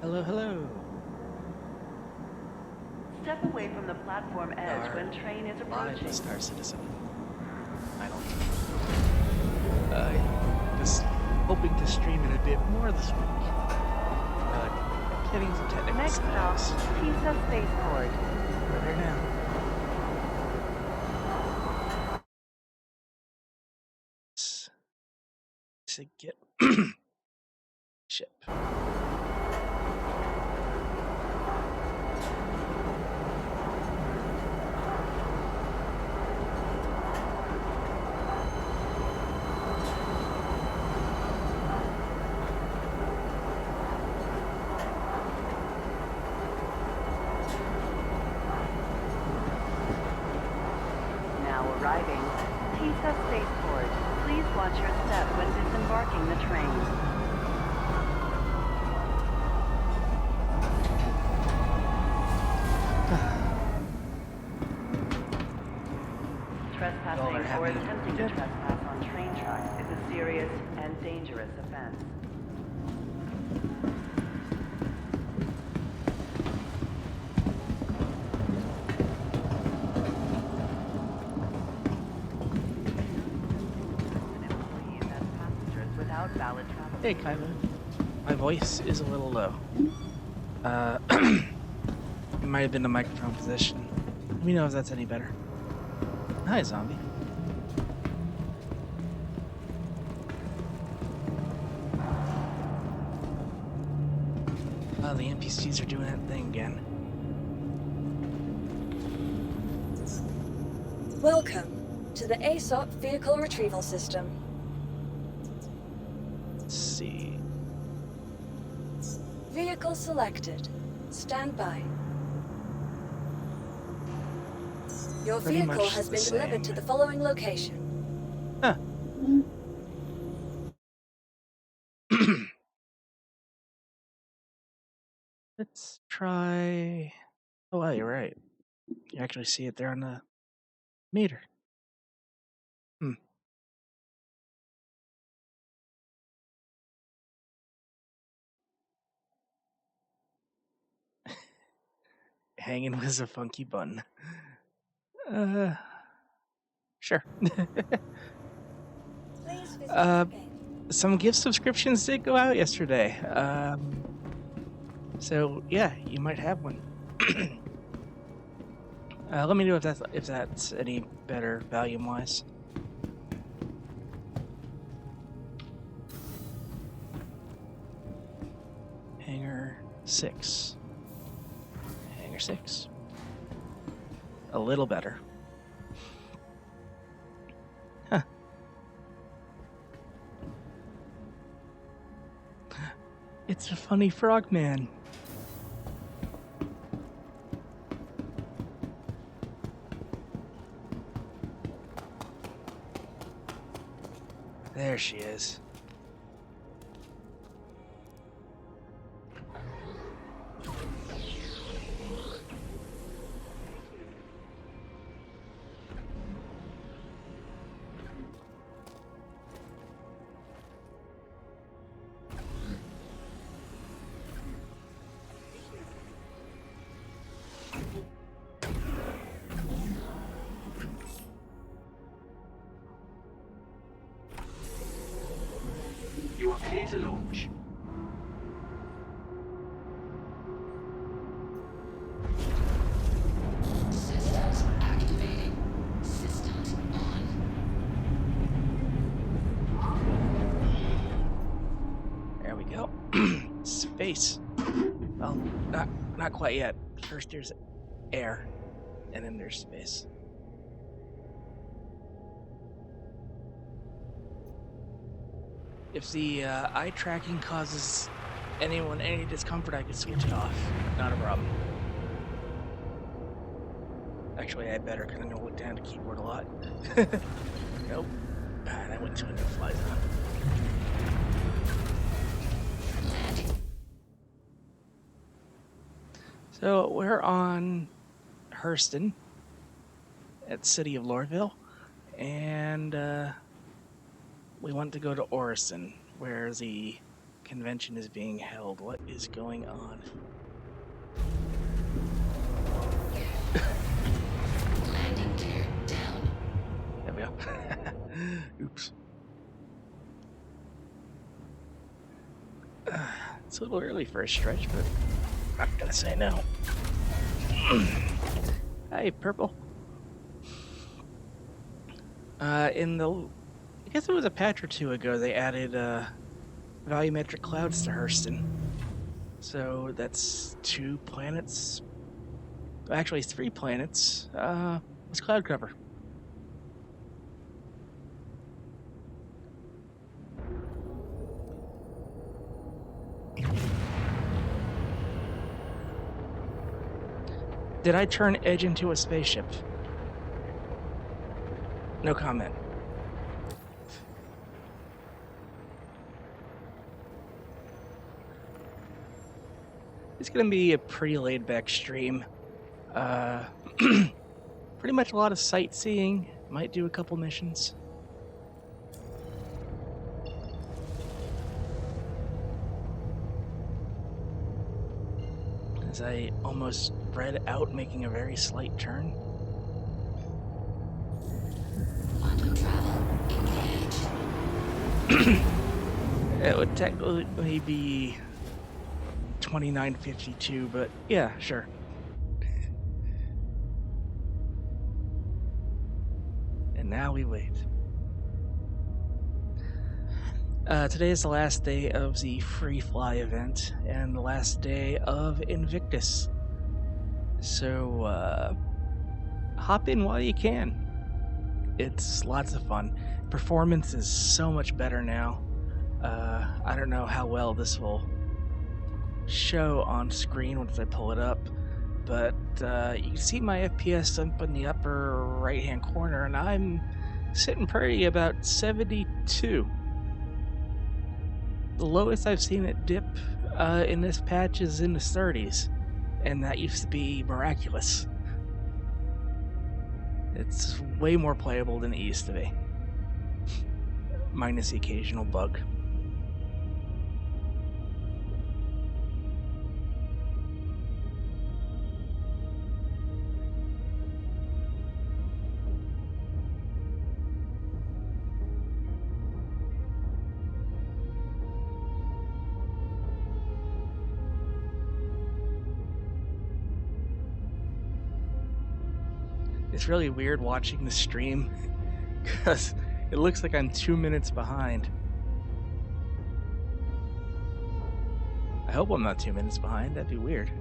Hello, hello. Step away from the platform edge when train is approaching. Star Citizen. I don't. Just hoping to stream it a bit more this week. Getting some technical Next stop, Pisa Spaceport. We're there now. To get ship. Arriving, Pisa Spaceport. Please watch your step when disembarking the train. Trespassing or attempting to trespass on train tracks is a serious and dangerous offense. Valid travel. Hey, Kyla. My voice is a little low. It might have been the microphone position. Let me know if that's any better. Hi, zombie. Oh, the NPCs are doing that thing again. Welcome to the Aesop Vehicle Retrieval System. Let's see. Vehicle selected. Stand by. Your Pretty vehicle much has the been same. delivered to the following location. Huh. Let's try... Oh, wow, you're right. You actually see it there on the meter. Hanging with a funky bun. Sure. Please visit us again. Some gift subscriptions did go out yesterday. So yeah, you might have one. Let me know if that's any better volume wise. Hangar 6. Hangar 6. A little better. Huh. It's a funny frogman. There she is. You are clear to launch. Systems activating. Systems on. There we go. Space. Well, not quite yet. First there's air, and then there's space. If the eye tracking causes anyone any discomfort, I could switch it off. Not a problem. Actually, I better, because I'm going to look down the keyboard a lot. Nope. And I went to a no-fly zone. So we're on Hurston at City of Lorville, and we want to go to Orison, where the convention is being held. What is going on? Landing gear down. There we go. Oops. It's a little early for a stretch, but I'm not gonna say no. Hey, Purple. I guess it was a patch or two ago, they added volumetric clouds to Hurston. So that's 2 planets. Actually, it's 3 planets. What's cloud cover? Did I turn Edge into a spaceship? No comment. It's gonna be a pretty laid-back stream. Pretty much a lot of sightseeing. Might do a couple missions. As I almost spread out, making a very slight turn. Quantum travel engaged. It would technically be 2952, but yeah, sure. And now we wait. Today is the last day of the Free Fly event and the last day of Invictus. So, hop in while you can. It's lots of fun. Performance is so much better now. I don't know how well this will show on screen once I pull it up, but you can see my FPS up in the upper right hand corner, and I'm sitting pretty about 72. The lowest I've seen it dip in this patch is in the 30s, and that used to be miraculous. It's way more playable than it used to be, minus the occasional bug. It's really weird watching the stream because it looks like I'm 2 minutes behind. I hope I'm not 2 minutes behind. That'd be weird.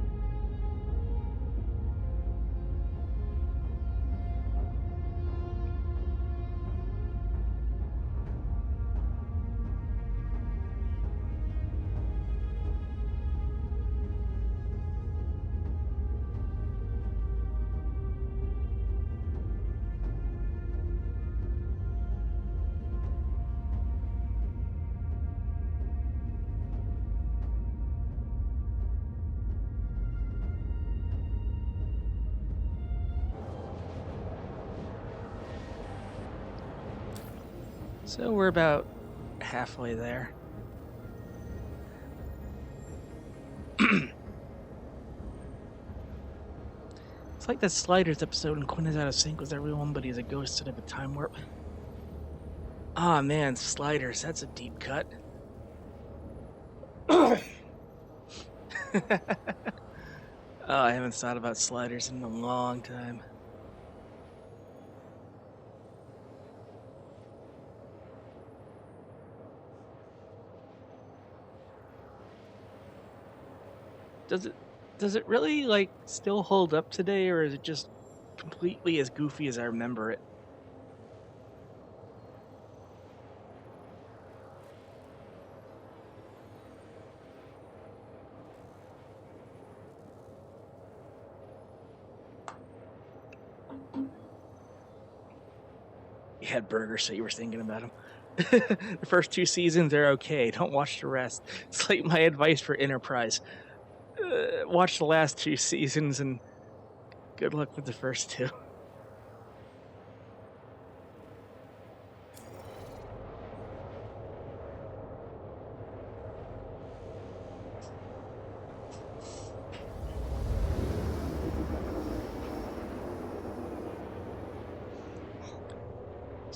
So we're about halfway there. It's like that Sliders episode when Quinn is out of sync with everyone, but he's a ghost instead of a time warp. Ah, man, Sliders, that's a deep cut. Oh, I haven't thought about Sliders in a long time. Does it really, like, still hold up today, or is it just completely as goofy as I remember it? You had Burger, so you were thinking about him. The first 2 seasons are okay. Don't watch the rest. It's like my advice for Enterprise. Watch the last 2 seasons and good luck with the first 2.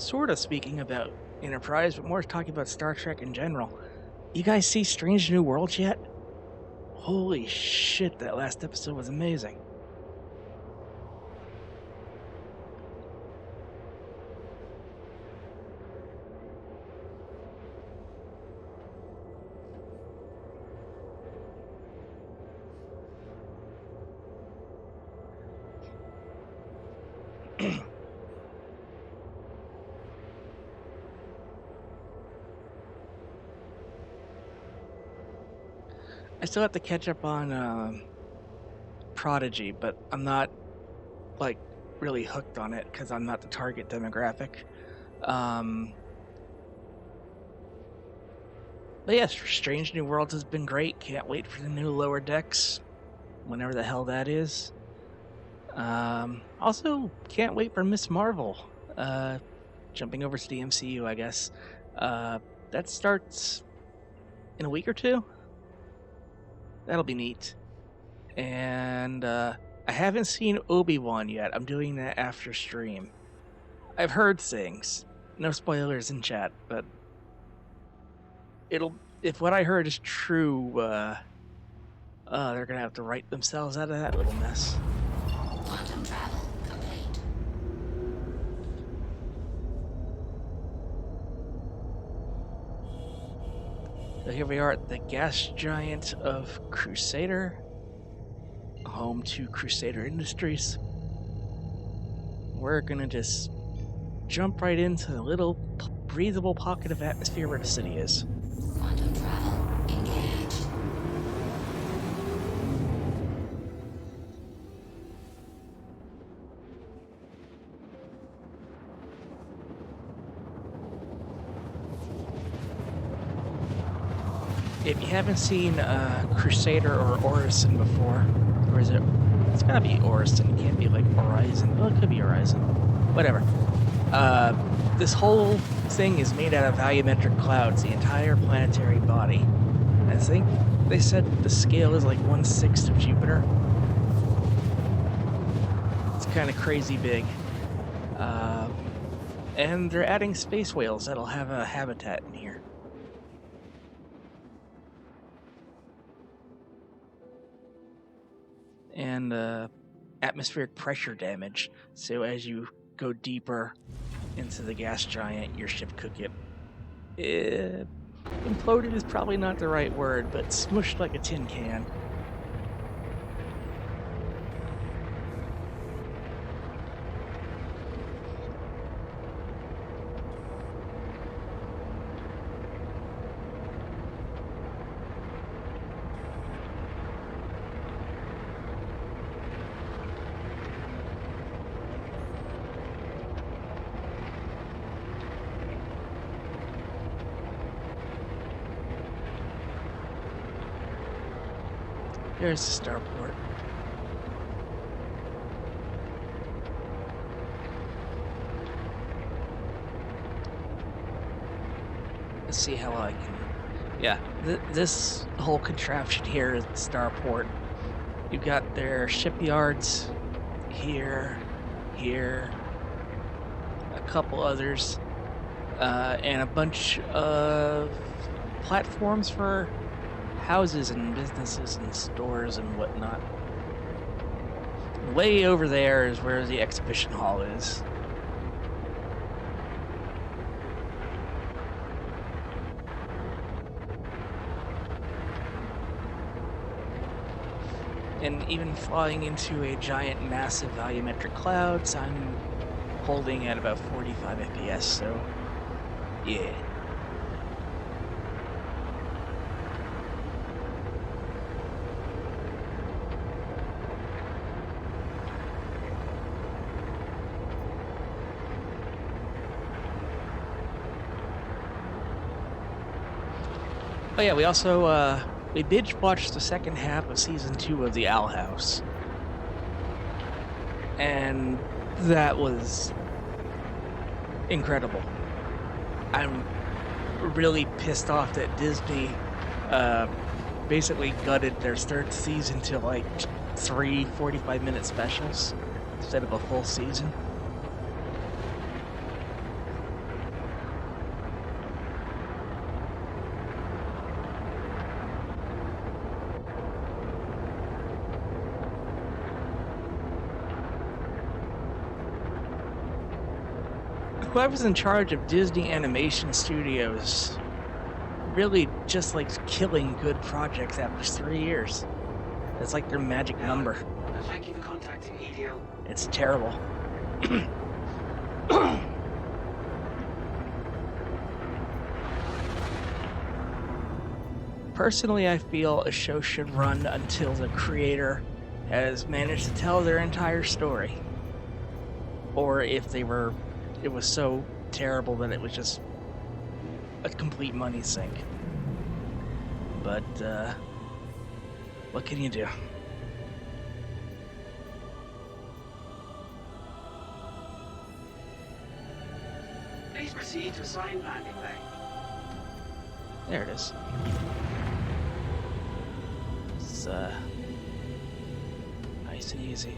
sort of speaking about Enterprise, but more talking about Star Trek in general. You guys see Strange New Worlds yet? Holy shit, that last episode was amazing. I still have to catch up on Prodigy, but I'm not like really hooked on it because I'm not the target demographic. But yes, Strange New Worlds has been great. Can't wait for the new Lower Decks, whenever the hell that is. Also, can't wait for Miss Marvel. Jumping over to the MCU, I guess. That starts in a week or two. That'll be neat. And I haven't seen Obi-Wan yet. I'm doing that after stream. I've heard things. No spoilers in chat, but if what I heard is true, they're gonna have to write themselves out of that little mess. Quantum travel complete. So here we are at the gas giant of Crusader, home to Crusader Industries. We're gonna just jump right into the little breathable pocket of atmosphere where the city is. Quantum travel engaged. If you haven't seen Crusader or Orison before, or is it? It's gotta be Orison. It can't be like Horizon. Well, it could be Horizon. Whatever. This whole thing is made out of volumetric clouds, the entire planetary body. I think they said the scale is like 1/6 of Jupiter. It's kind of crazy big. And they're adding space whales that'll have a habitat in here. And atmospheric pressure damage. So as you go deeper into the gas giant, your ship could get imploded is probably not the right word, but smushed like a tin can. There's the starport. Let's see how I can... Yeah, this whole contraption here is the starport. You've got their shipyards here, a couple others, and a bunch of platforms for houses and businesses and stores and whatnot. Way over there is where the exhibition hall is. And even flying into a giant, massive volumetric clouds, I'm holding at about 45 FPS, so yeah. Oh yeah, we also, we binge watched the second half of Season 2 of The Owl House. And that was incredible. I'm really pissed off that Disney basically gutted their third season to like 3 45-minute specials instead of a full season. whoever's in charge of Disney Animation Studios really just likes killing good projects after 3 years. It's like their magic number. Thank you for contacting EDL. It's terrible. Personally, I feel a show should run until the creator has managed to tell their entire story. Or if it was so terrible that it was just a complete money sink. But, what can you do? Please proceed to assigned landing bay. There it is. It's, nice and easy.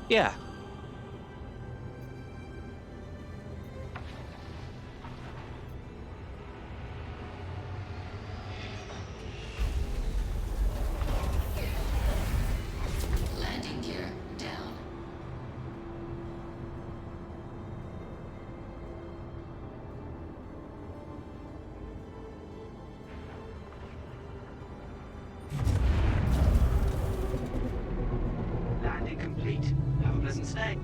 Yeah. Landing gear down. Landing complete. Have a pleasant stay.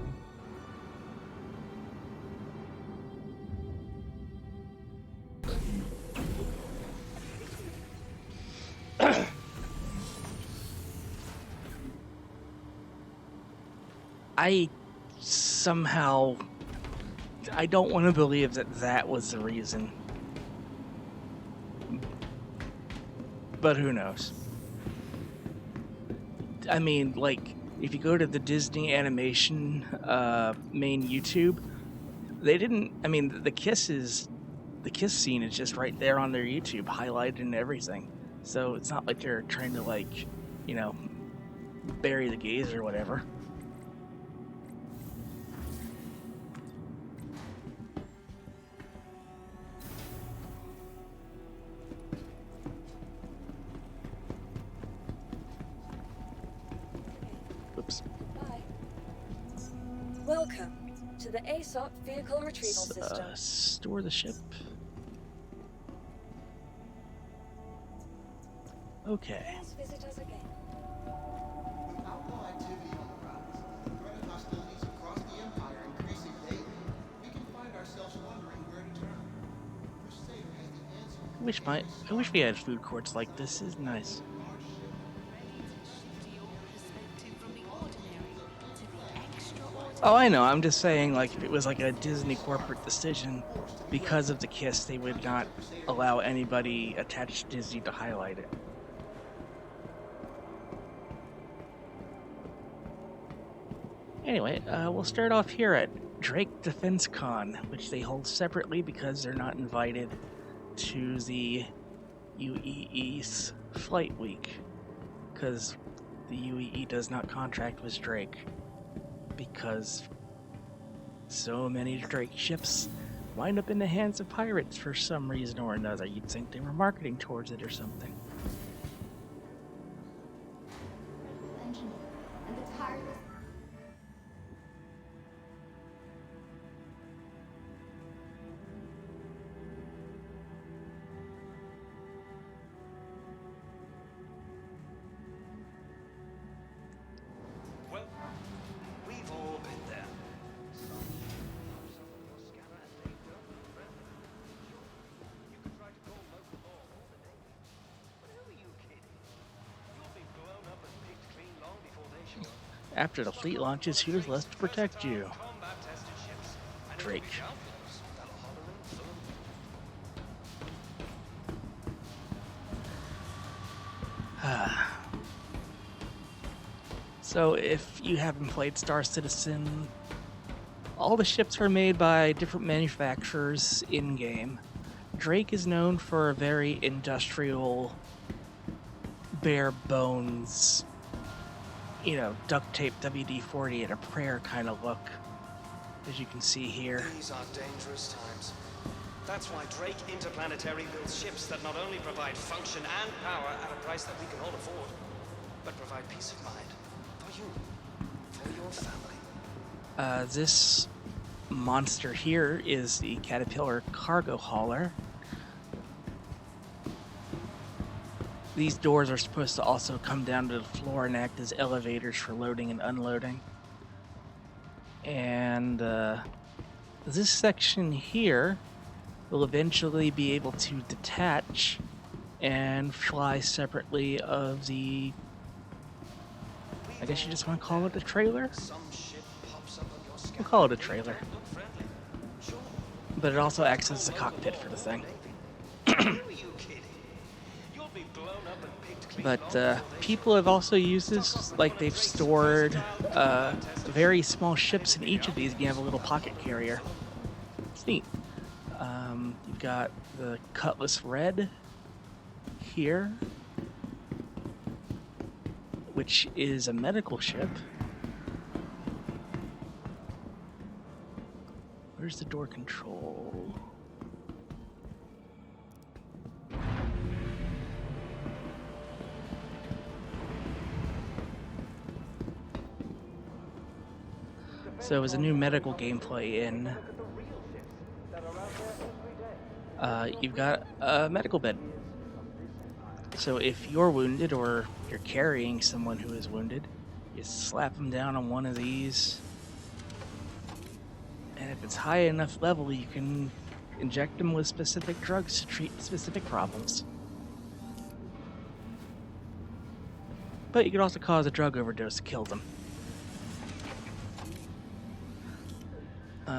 I don't want to believe that was the reason. But who knows? I mean, like, if you go to the Disney Animation main YouTube, they didn't. I mean, the kiss scene is just right there on their YouTube, highlighted and everything. So it's not like they're trying to, like, you know, bury the gays or whatever. Oops. Bye. Welcome to the Aesop Vehicle Retrieval System. Store the ship. Okay. Please visit us again. With outlaw activity on the rise, the threat and hostilities across the Empire increasing daily, we can find ourselves wondering where to turn. Crusader has the answer. I wish we had food courts like this. Is nice. Oh, I know. I'm just saying, like, if it was like a Disney corporate decision, because of the kiss, they would not allow anybody attached to Disney to highlight it. Anyway, we'll start off here at Drake DefenseCon, which they hold separately because they're not invited to the UEE's Flight Week, because the UEE does not contract with Drake, because so many Drake ships wind up in the hands of pirates for some reason or another. You'd think they were marketing towards it or something. Engineer and the tireless. Well, we've all been there. You could try to call local law all the day. But who are you kidding? You'll be blown up and picked clean long before they show up. After the fleet launches, who's left to protect you? Combat tested ships. And Drake. it'll be outlaws that'll holler and fill 'em. So if you haven't played Star Citizen, all the ships are made by different manufacturers in-game, Drake is known for a very industrial, bare bones, you know, duct tape WD-40 and a prayer kind of look, as you can see here. These are dangerous times. That's why Drake Interplanetary builds ships that not only provide function and power at a price that we can all afford, but provide peace of mind for you, for your family. This monster here is the Caterpillar cargo hauler. These doors are supposed to also come down to the floor and act as elevators for loading and unloading. And this section here will eventually be able to detach and fly separately of the, I guess you just want to call it a trailer? Some ship pops up on your scan. We'll call it a trailer. Look friendly. Sure. But it also acts as a cockpit for the thing. Who are you kidding? You'll be blown up and picked clean But long before they people have also used this, like they've stored very small ships in each of these. You have a little pocket carrier. It's neat. You've got the Cutlass Red here, which is a medical ship. Where's the door control? So it was a new medical gameplay in. You've got a medical bed. So if you're wounded or you're carrying someone who is wounded, you slap them down on one of these. And if it's high enough level, you can inject them with specific drugs to treat specific problems. But you could also cause a drug overdose to kill them.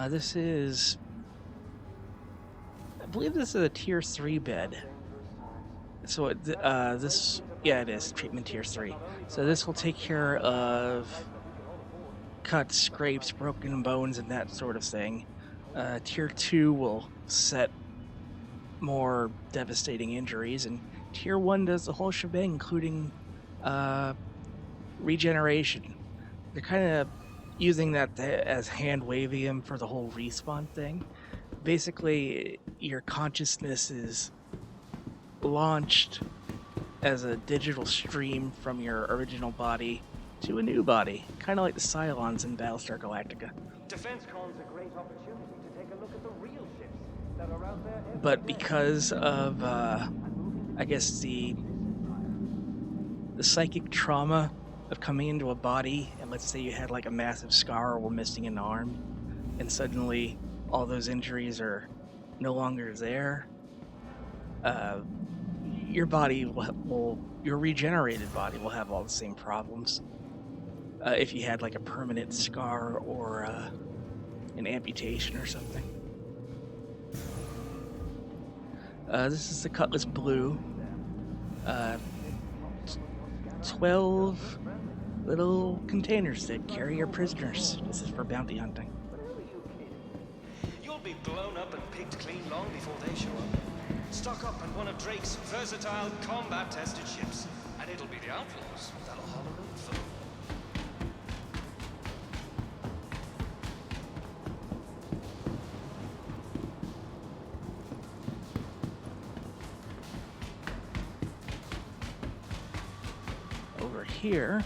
This is, I believe this is a tier 3 bed. So this, yeah, it is treatment tier 3. So this will take care of cuts, scrapes, broken bones, and that sort of thing. Tier 2 will set more devastating injuries, and tier 1 does the whole shebang, including regeneration. They're kind of using that as hand wavium for the whole respawn thing. Basically, your consciousness is launched as a digital stream from your original body to a new body, kind of like the Cylons in Battlestar Galactica. DefenseCon's a great opportunity to take a look at the real ships that are out there. But because of, I guess, the psychic trauma of coming into a body, and let's say you had like a massive scar or were missing an arm, and suddenly all those injuries are no longer there, your body your regenerated body will have all the same problems. If you had like a permanent scar or an amputation or something. This is the Cutlass Blue. 12 little containers that carry your prisoners. This is for bounty hunting. You'll be blown up and picked clean long before they show up. Stock up on one of Drake's versatile combat-tested ships, and it'll be the Outlaws that'll haul a room full. Over here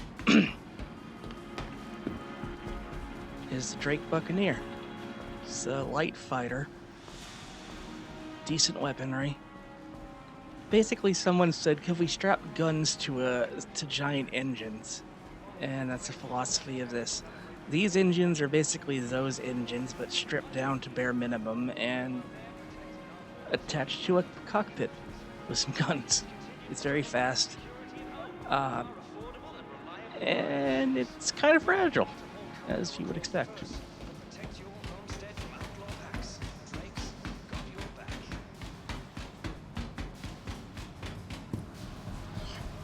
is the Drake Buccaneer. It's a light fighter. Decent weaponry. Basically, someone said, "Could we strap guns to giant engines?" And that's the philosophy of this. These engines are basically those engines, but stripped down to bare minimum and attached to a cockpit with some guns. It's very fast. And it's kind of fragile, as you would expect. Protect your homestead from outlaw packs. Drake's got your back.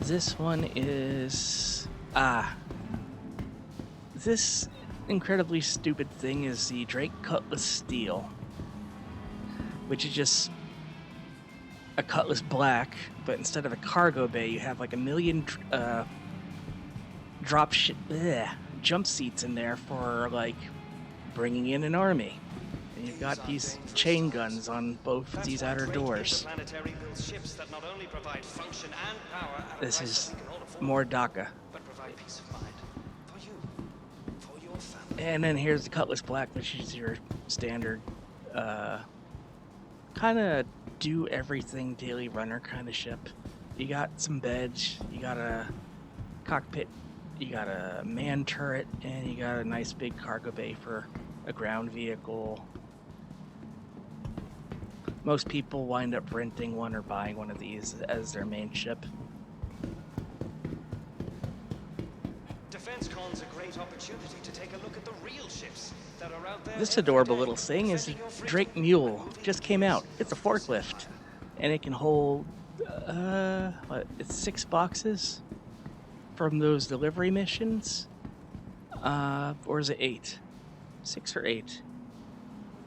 This one is... This incredibly stupid thing is the Drake Cutlass Steel, which is just a Cutlass Black, but instead of a cargo bay, you have like a million jump seats in there for like bringing in an army. And you've got these chain guns on both of these outer doors. Interplanetary builds ships that not only provide function and power at a This price is that we can all afford, more DACA. but provide peace of mind for you, for your family. And then here's the Cutlass Black, which is your standard kind of do everything daily runner kind of ship. You got some beds, you got a cockpit, you got a man turret, and you got a nice big cargo bay for a ground vehicle. Most people wind up renting one or buying one of these as their main ship. DefenseCon's a great opportunity to take a look at the real ships that are out there. This every adorable day, little thing is defending your freedom Drake and Mule. moving Just the came gears. out. It's a forklift, and it can hold it's 6 boxes from those delivery missions. Or is it 8? 6 or 8.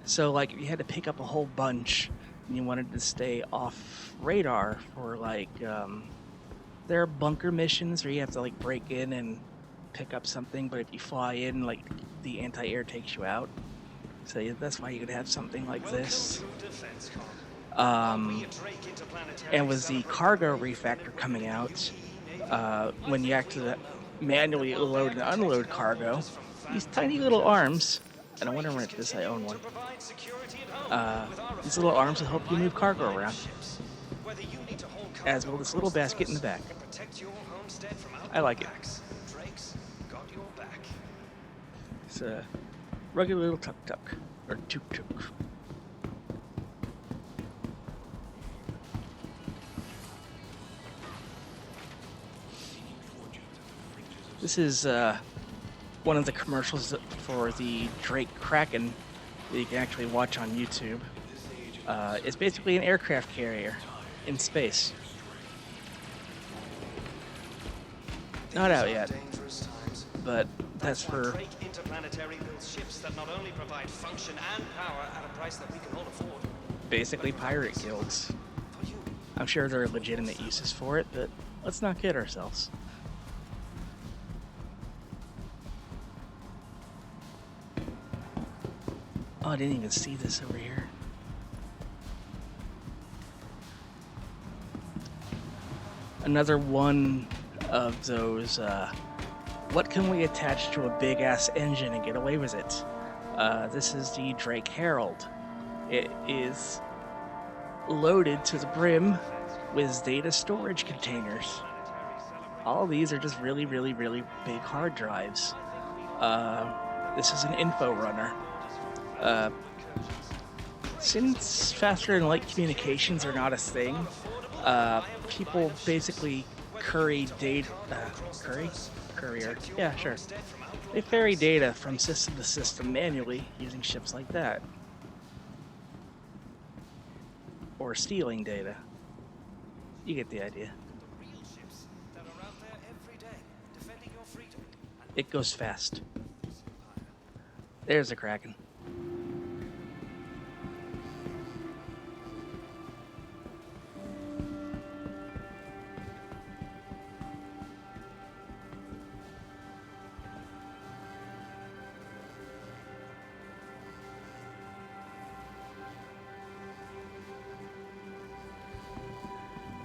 So like if you had to pick up a whole bunch and you wanted to stay off radar for like there are bunker missions where you have to like break in and pick up something, but if you fly in, like the anti-air takes you out. So that's why you could have something like this. Welcome to DefenseCon. We at Drake Interplanetary And with the cargo refactor coming out, when you actually manually load and unload cargo, these tiny little arms, and I want to rent this, I own one. These little arms will help you move cargo around, as will this little basket in the back. I like it. It's a rugged little tuk-tuk, or tuk-tuk. This is one of the commercials for the Drake Kraken that you can actually watch on YouTube. It's basically an aircraft carrier in space. Not out yet, but that's for Drake Interplanetary builds ships that not only provide function and power at a price that we can all afford. basically pirate guilds. I'm sure there are legitimate uses for it, but let's not kid ourselves. Oh, I didn't even see this over here. Another one of those, what can we attach to a big-ass engine and get away with it? This is the Drake Herald. It is loaded to the brim with data storage containers. All these are just really, really, really big hard drives. This is an info runner. Since faster than light communications are not a thing, people basically courier. Yeah, sure. They ferry data from system to system manually using ships like that. Or stealing data. You get the idea. It goes fast. There's a Kraken.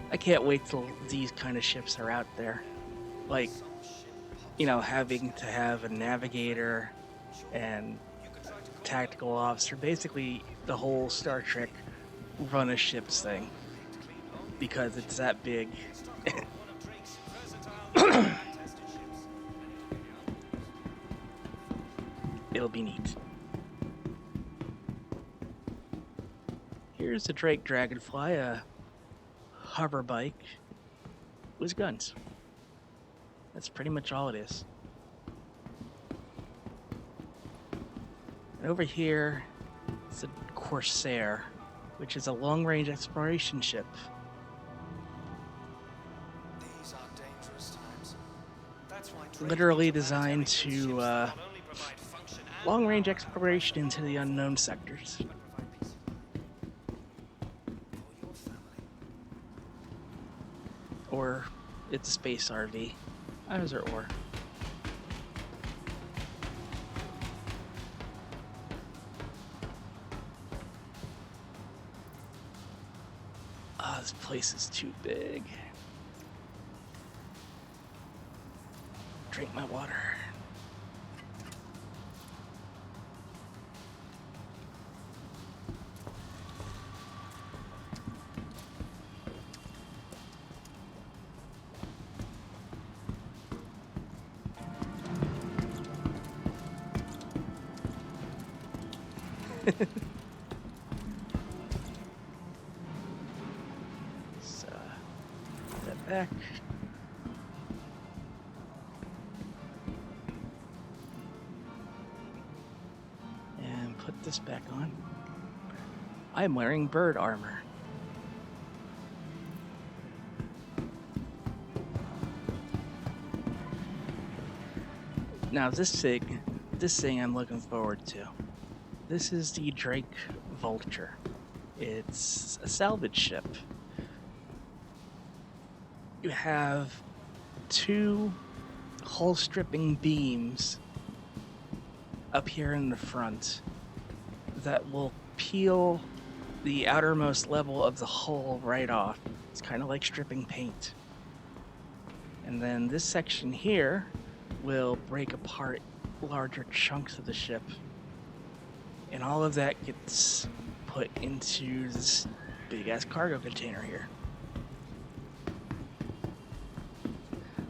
I can't wait till these kind of ships are out there. Like, you know, having to have a navigator and tactical officer, basically the whole Star Trek run a ships thing, because it's that big. It'll be neat. Here's the Drake Dragonfly, a hover bike with guns. That's pretty much all it is. And over here, it's a Corsair, which is a long-range exploration ship. These are dangerous times. That's why Drake Literally Interplanetary designed builds ships to that not only provide function and long-range exploration into the unknown sectors. but provide peace of mind for your family. It's a space RV. How's her ore? Ah, this place is too big. Drink my water. So, put that back. And put this back on. I'm wearing bird armor. Now this thing I'm looking forward to. This is the Drake Vulture. It's a salvage ship. You have 2 hull stripping beams up here in the front that will peel the outermost level of the hull right off. It's kind of like stripping paint. And then this section here will break apart larger chunks of the ship. And all of that gets put into this big ass cargo container here.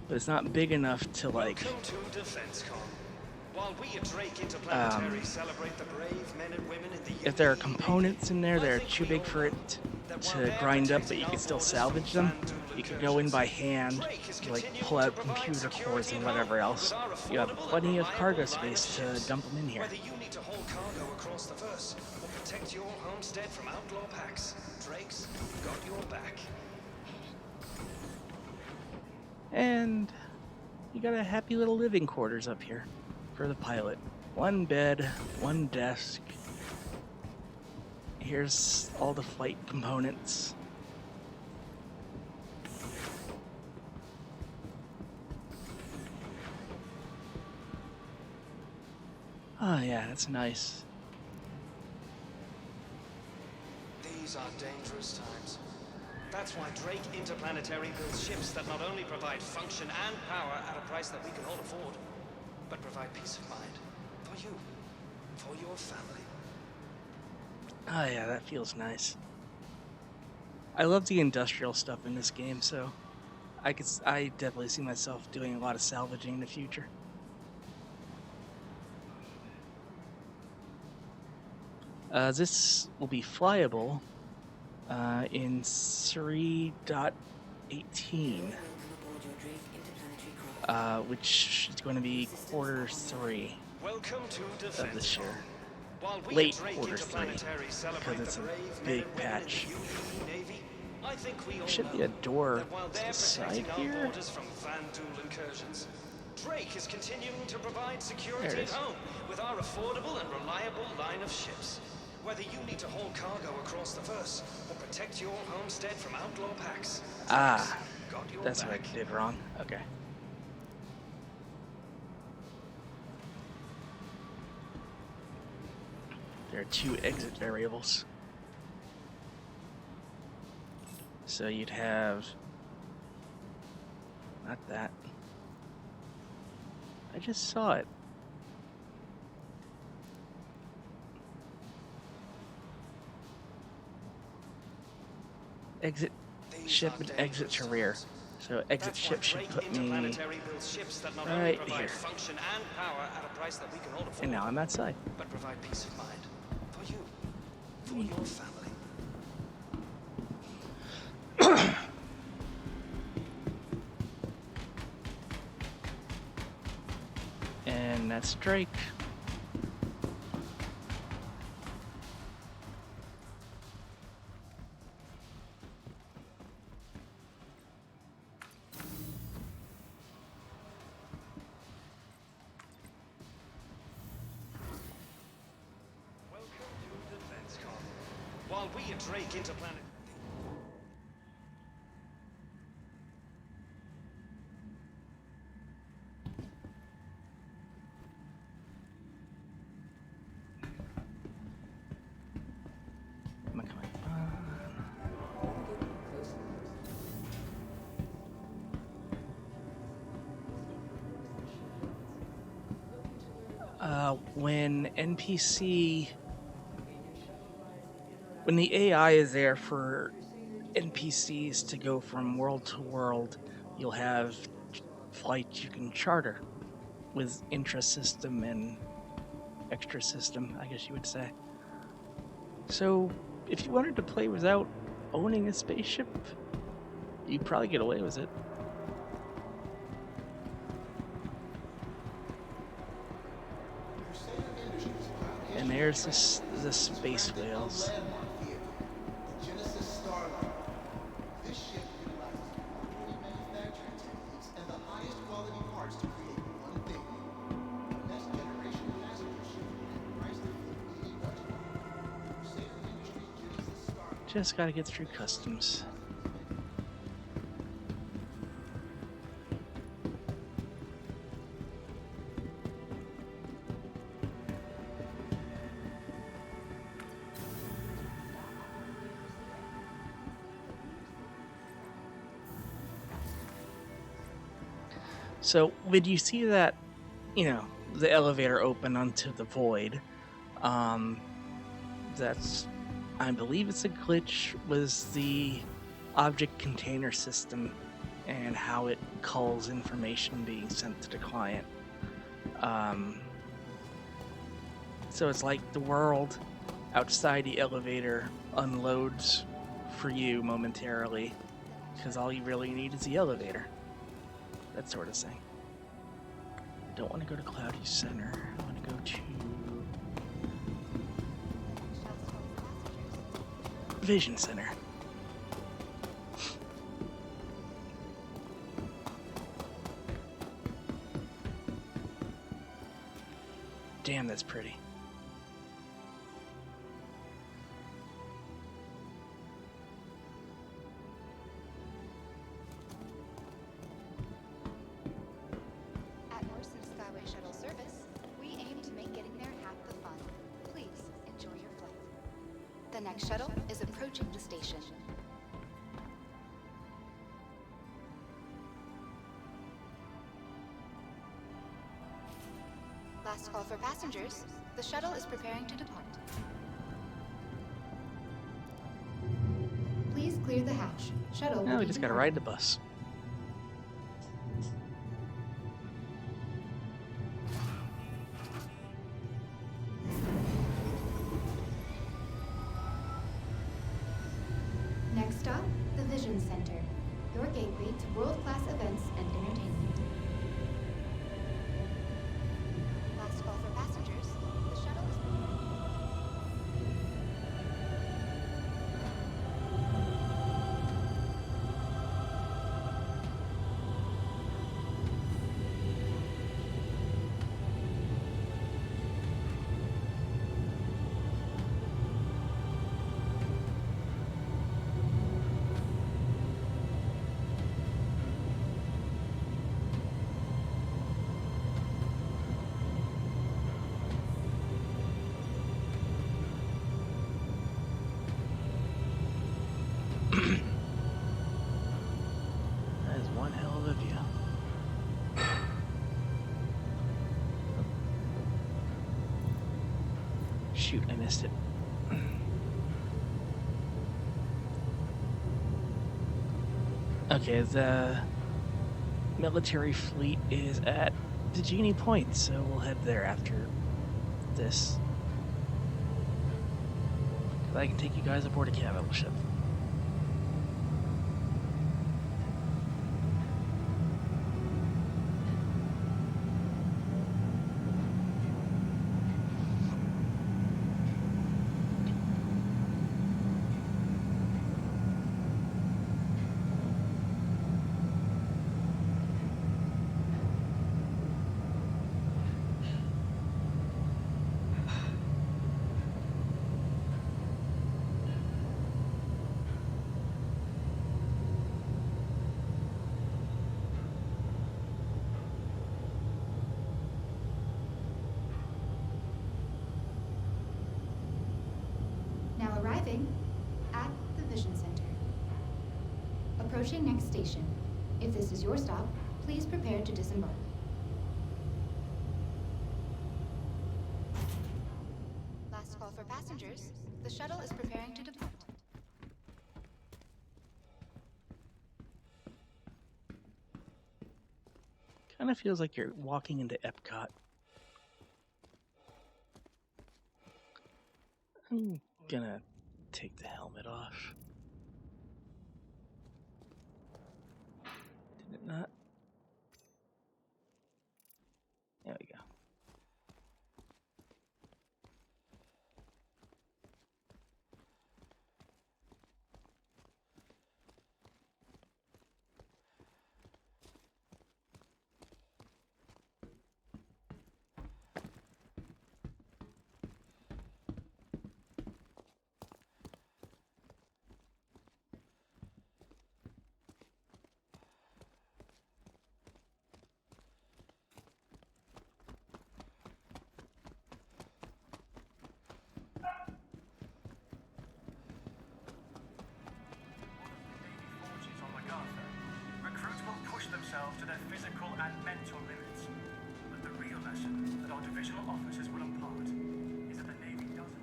But it's not big enough to like Welcome to DefenseCon. While we at Drake Interplanetary celebrate the brave men and women in the if there are components in there that are too big for it to grind up, but you can still salvage them, you can go in by hand, like pull out computer cores and whatever else. You have plenty of cargo space to dump them in here. Whether you need to haul cargo across the verse or protect your homestead from outlaw packs, Drake's got your back. And you got a happy little living quarters up here for the pilot. 1 bed, 1 desk. Here's all the flight components. Oh yeah, that's nice. These are dangerous times. That's why Drake Interplanetary builds ships that not only provide function and power at a price that we can all afford, but provide peace of mind for you, for your family. Oh yeah, that feels nice. I love the industrial stuff in this game, so I definitely see myself doing a lot of salvaging in the future. This will be flyable in 3.18, which is going to be quarter 3 Welcome to of this DefenseCon. year. While we Late at Drake quarter 3, Interplanetary celebrate because it's the a brave men big and women patch. in the UE Navy, I think we all Should know be a door that while to they're the side protecting our here. borders from Vandal incursions, Drake is continuing to provide There security it at is. home with our affordable and reliable line of ships. Whether you need to haul cargo across the verse or protect your homestead from outlaw packs, Ah, got your that's what I back. did wrong. Okay. There are 2 exit variables. So you'd have... Not that. I just saw it. Exit These ship are and exit dangerous to rear. times. So exit That's why ship should Drake put me... Interplanetary builds ships that not only right provide here. function and power at a price that we can all afford, And now I'm outside. but provide peace of mind for you, for your family. And that's Drake. Welcome to DefenseCon. While we at Drake Interplanetary when the AI is there for NPCs to go from world to world, you'll have flights you can charter with intra-system and extra-system, I guess you would say. So, if you wanted to play without owning a spaceship, you'd probably get away with it. And there's the space whales. This ship utilizes modern manufacturing techniques and the highest quality parts to create one thing. A next generation passenger ship priced at $80 more. Crusader Industry Genesis Starliner. Just gotta get through customs. So when you see that, the elevator open onto the void, that's, I believe it's a glitch, was the object container system and how it culls information being sent to the client. So it's like the world outside the elevator unloads for you momentarily, because all you really need is the elevator. That sort of thing. I don't want to go to Cloudy Center. I want to go to Vision Center. Damn, that's pretty. The next shuttle is approaching the station. Last call for passengers. The shuttle is preparing to depart. Please clear the hatch. Shuttle. Now we just gotta ride the bus. Next stop, the Vision Center, your gateway to world-class events and entertainment. Last call for passengers. The shuttle is That is one hell of a view. Shoot, I missed it. Okay, the military fleet is at the Genie Point, so we'll head there after this. 'Cause I can take you guys aboard a capital ship. now arriving at the Vision Center. Approaching next station. If this is your stop, please prepare to disembark. passengers, the shuttle is preparing to depart. Kind of feels like you're walking into Epcot. I'm gonna take the helmet off. Did it not? There we go. Recruits will push themselves to their physical and mental limits. But the real lesson that our divisional officers will impart is that the Navy doesn't.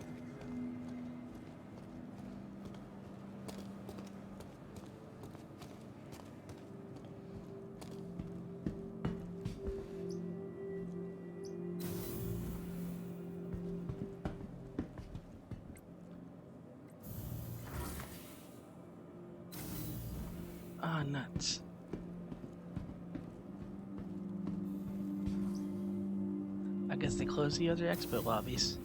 Ah, nuts. I guess they closed the other expo lobbies.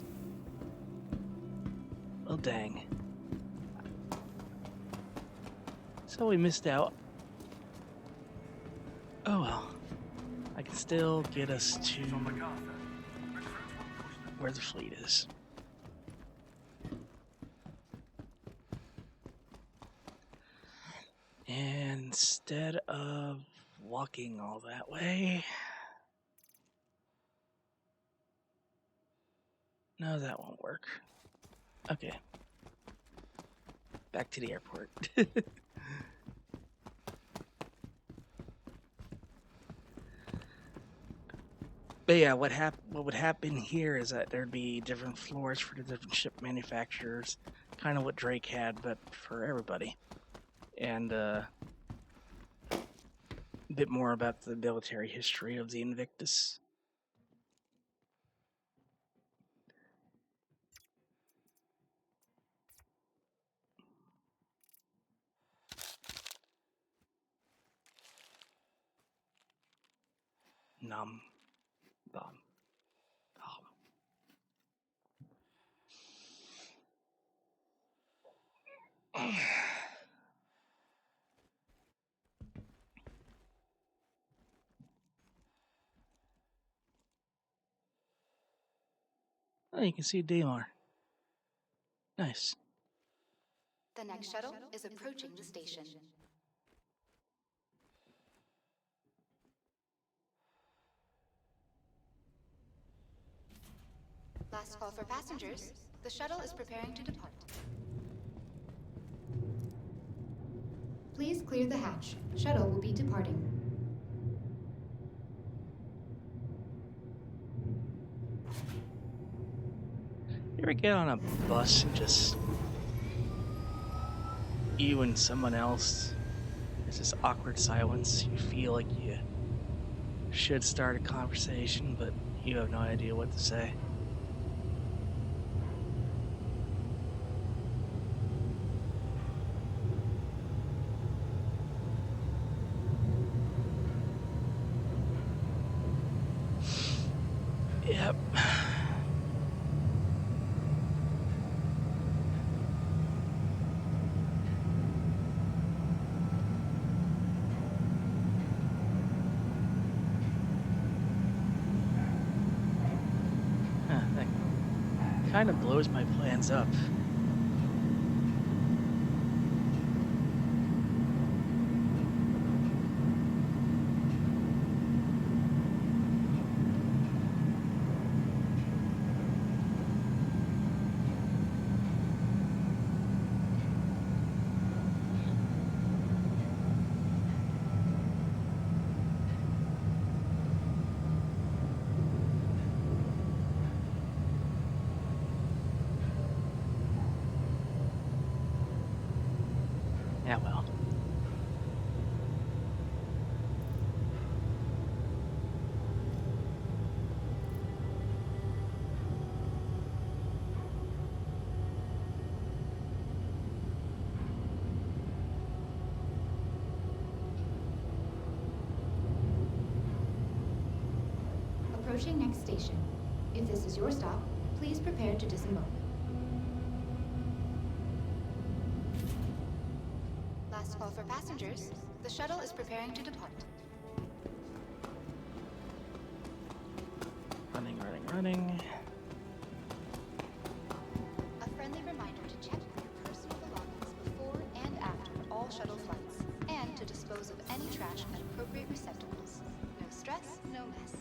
Well, dang. So we missed out. Oh well. I can still get us to where the fleet is. And instead of walking all that way... No, that won't work. Okay. Back to the airport. But yeah, what would happen here is that there'd be different floors for the different ship manufacturers, kind of what Drake had, but for everybody. And a bit more about the military history of the Invictus. Nom. Dom. Dom. Oh, you can see Damar. Nice. The next shuttle is approaching the station. Last call for passengers. The shuttle is preparing to depart. Please clear the hatch. Shuttle will be departing. You ever get on a bus and just you and someone else, there's this awkward silence. You feel like you should start a conversation, but you have no idea what to say. Yep. That kind of blows my plans up. Approaching next station. If this is your stop, please prepare to disembark. Last call for passengers. The shuttle is preparing to depart. Running. A friendly reminder to check your personal belongings before and after all shuttle flights, and to dispose of any trash at appropriate receptacles. No stress, no mess.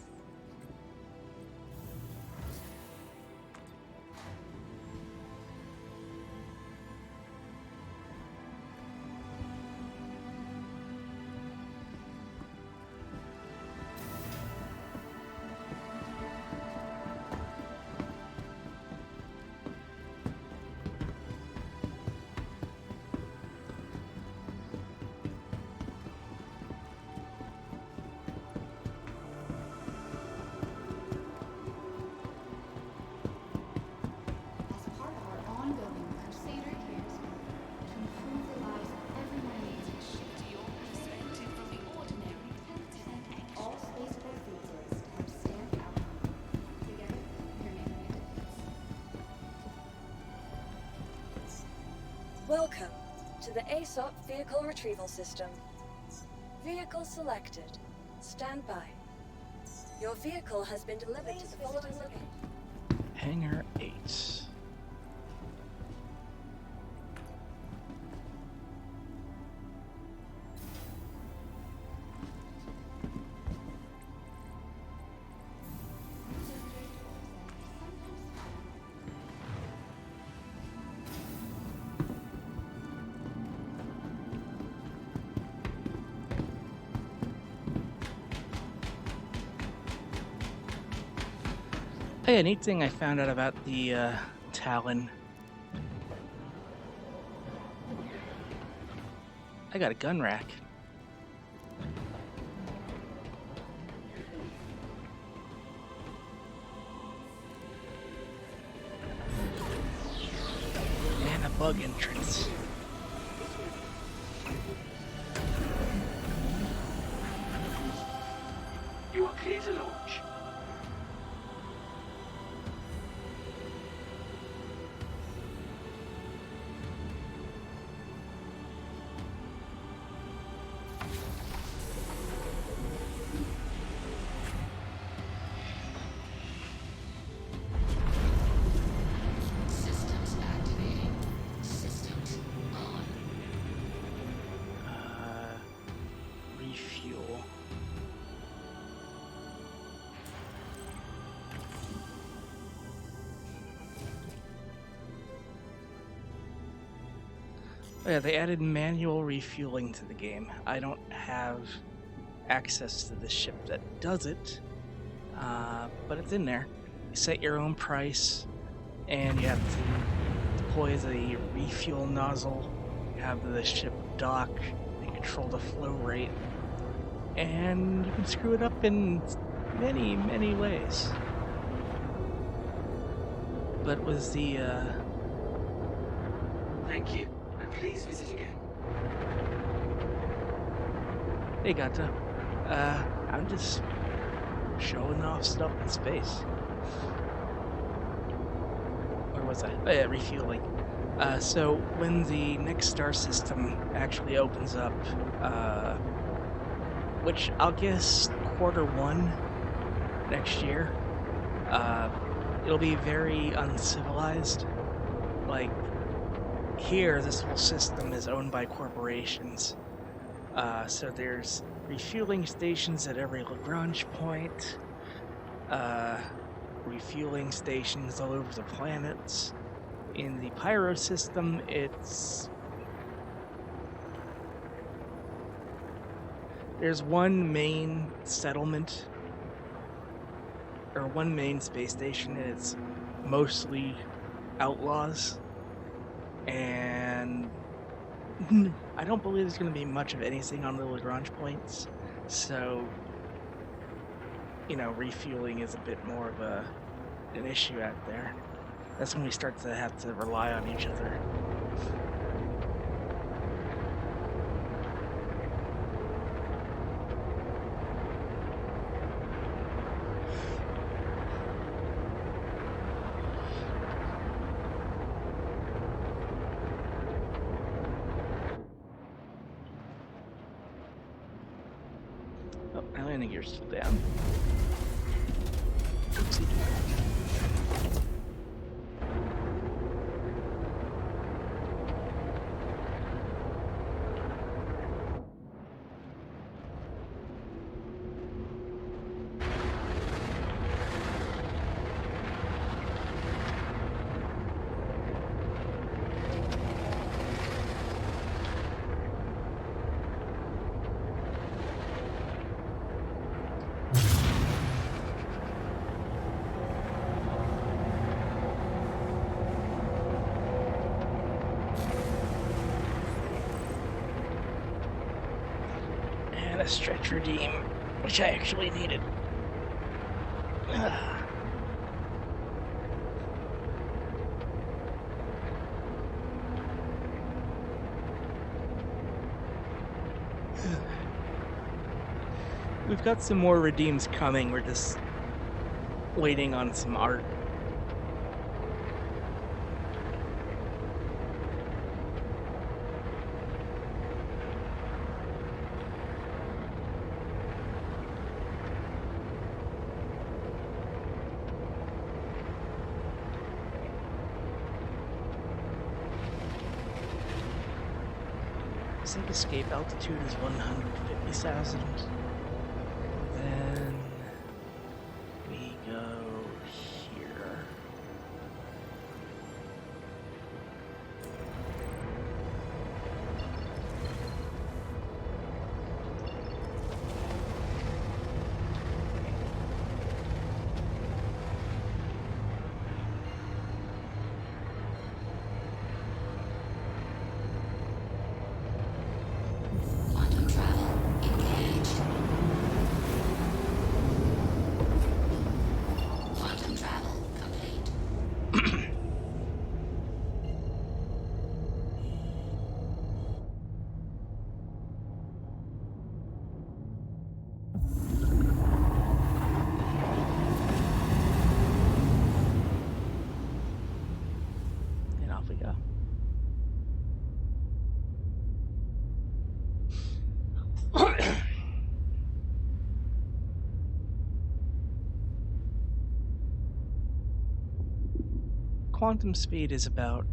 Welcome to the Aesop Vehicle Retrieval System. Vehicle selected. Stand by. Your vehicle has been delivered to the following location. Hangar 8. Oh yeah, neat thing I found out about the Talon. I got a gun rack. And a bug entrance. You are clear to launch. Refuel. Oh yeah, they added manual refueling to the game. I don't have access to the ship that does it, but it's in there. You set your own price, and you have to deploy the refuel nozzle, have the ship dock, and control the flow rate. And you can screw it up in many, many ways. But was the, Thank you, and please visit again. Hey Gata, I'm just showing off stuff in space. Where was I? Oh yeah, refueling. So when the next star system actually opens up, which I'll guess Q1 next year, it'll be very uncivilized. Like, here, this whole system is owned by corporations. So there's refueling stations at every Lagrange point, refueling stations all over the planets. In the Pyro system, there's one main settlement, or one main space station, and it's mostly outlaws. And I don't believe there's going to be much of anything on the Lagrange points, so, you know, refueling is a bit more of an issue out there. That's when we start to have to rely on each other. landing gear still down. Oopsie doodle. A stretch redeem, which I actually needed. We've got some more redeems coming. We're just waiting on some art. I think escape altitude is 150,000. Then we go here. Quantum speed is about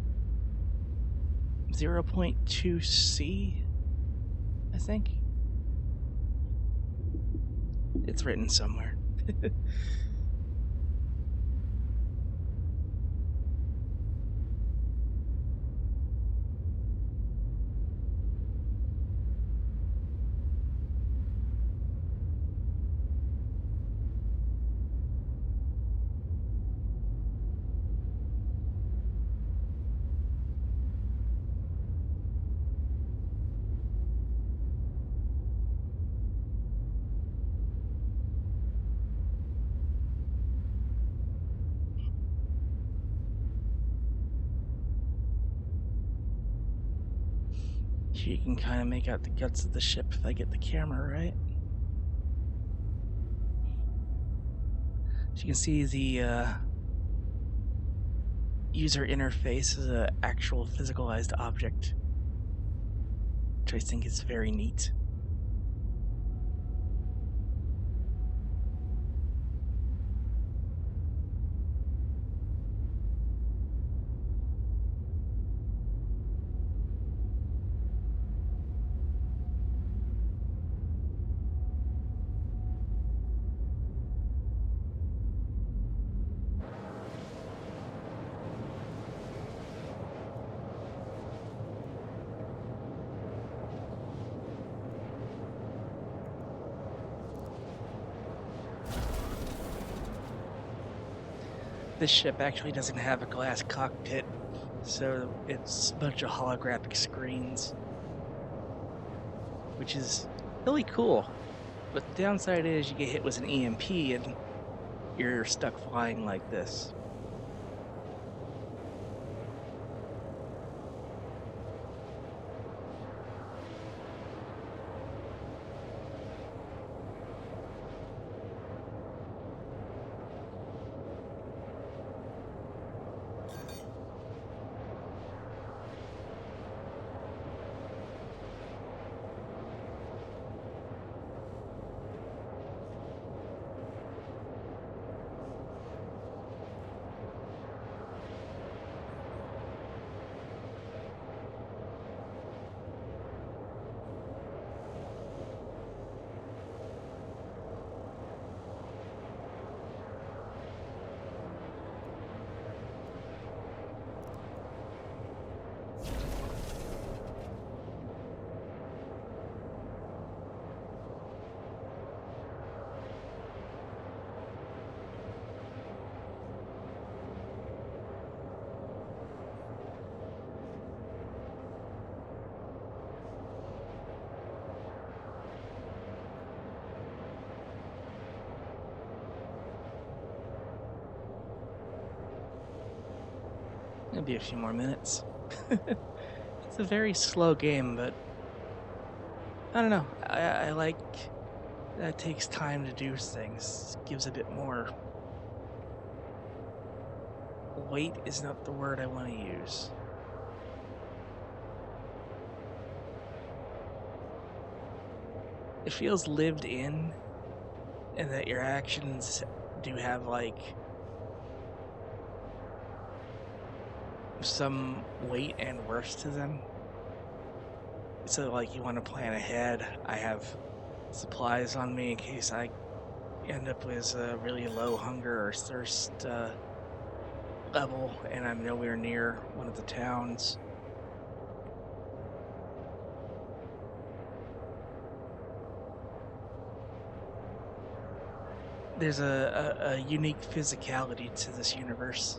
0.2 C, I think. It's written somewhere. You can kind of make out the guts of the ship if I get the camera right. So you can see the user interface is an actual physicalized object, which I think is very neat. This ship actually doesn't have a glass cockpit, so it's a bunch of holographic screens, which is really cool. But the downside is you get hit with an EMP and you're stuck flying like this. It'll be a few more minutes. It's a very slow game, but I don't know. I like that it takes time to do things. It gives a bit more weight is not the word I want to use. It feels lived in, and that your actions do have like some weight and worth to them. So like you want to plan ahead. I have supplies on me in case I end up with a really low hunger or thirst level and I'm nowhere near one of the towns. There's a unique physicality to this universe.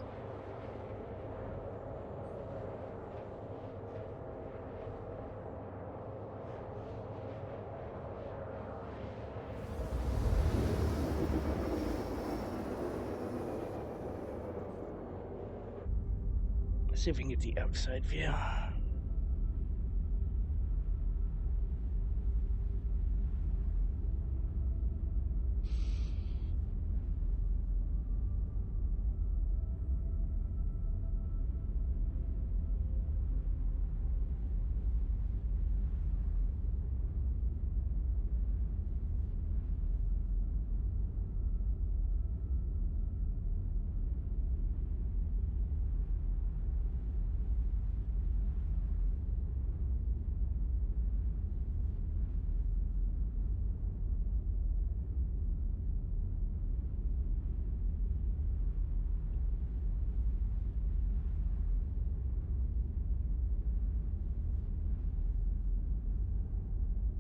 Let's see if we can get the outside view.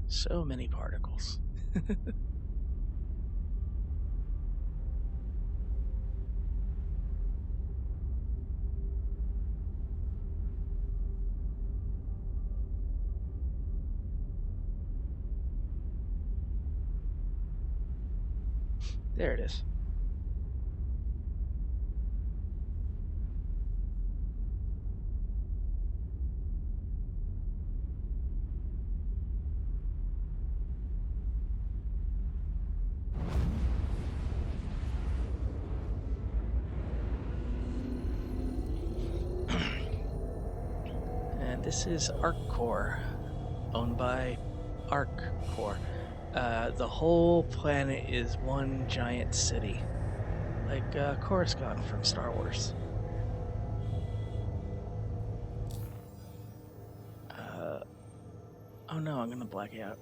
So many particles. There it is. And this is ArcCore, owned by ArcCore. The whole planet is one giant city, like Coruscant from Star Wars. Oh no, I'm gonna black out.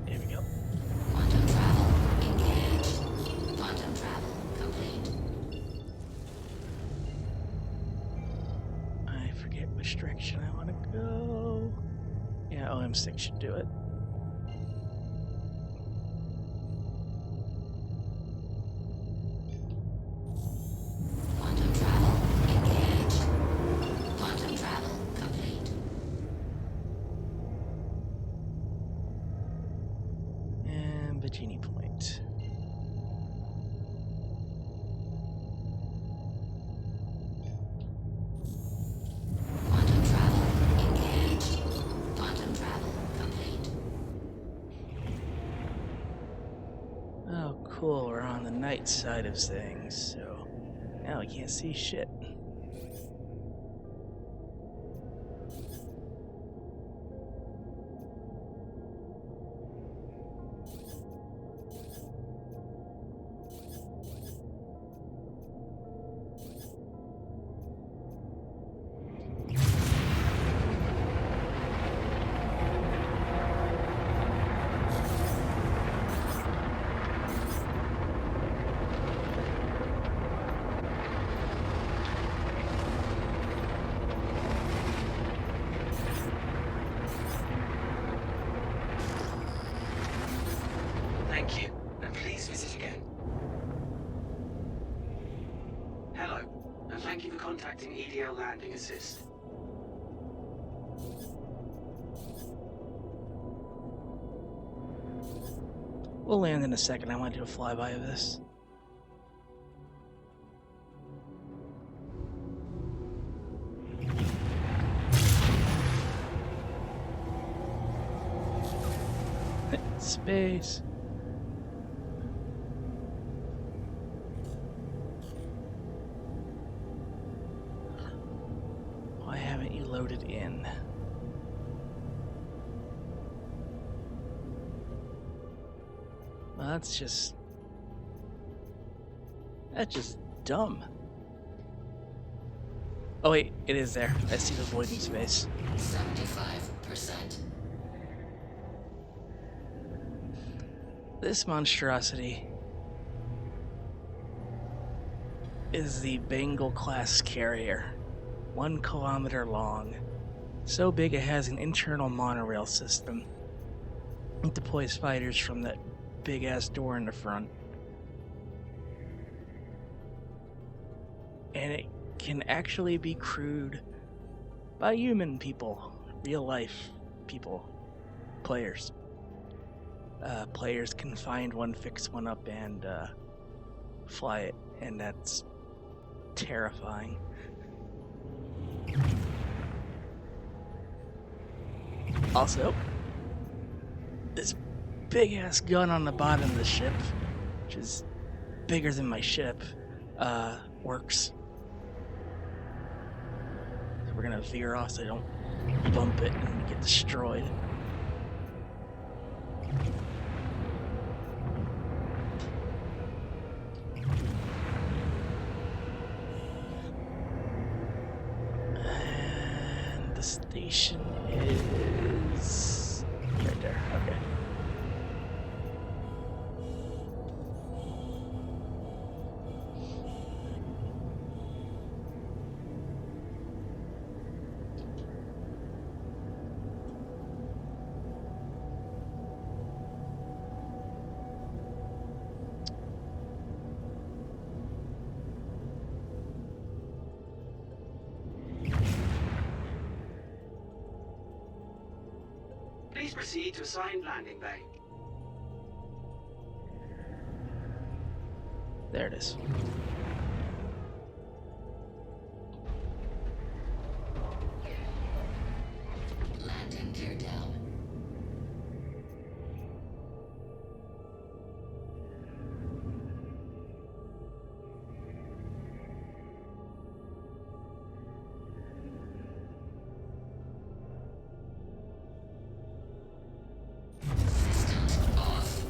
There we go. Quantum travel engaged. Quantum travel complete. I forget which direction I want to go. Yeah, OM6 should do it. Quantum travel engaged. Quantum travel complete. And Bikini Point. Quantum travel engaged. Quantum travel complete. Oh, cool. We're on the night side of things, so now we can't see shit. and thank you for contacting EDL Landing Assist. We'll land in a second. I want to do a flyby of this. Space. Why haven't you loaded in? Well, that's just dumb. Oh wait, it is there. I see the void in space. 75%. This monstrosity is the Bengal class carrier, 1 kilometer long, so big it has an internal monorail system. It deploys fighters from that big ass door in the front, and it can actually be crewed by human people, real life people, players. Players can find one, fix one up, and fly it, and that's terrifying. Also, this big ass gun on the bottom of the ship, which is bigger than my ship, works. So we're gonna veer off so I don't bump it and get destroyed. And the station is right there. Okay. Please proceed to assigned landing bay. There it is. Landing gear down. Systems off.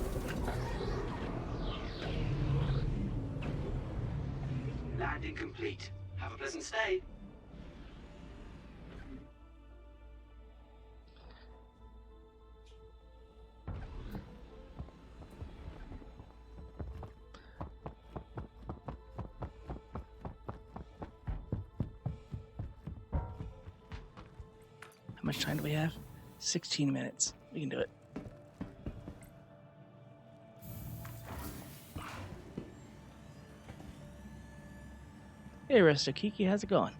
Landing complete. Have a pleasant stay. How much time do we have? 16 minutes. We can do it. Hey, Resto Kiki, how's it going?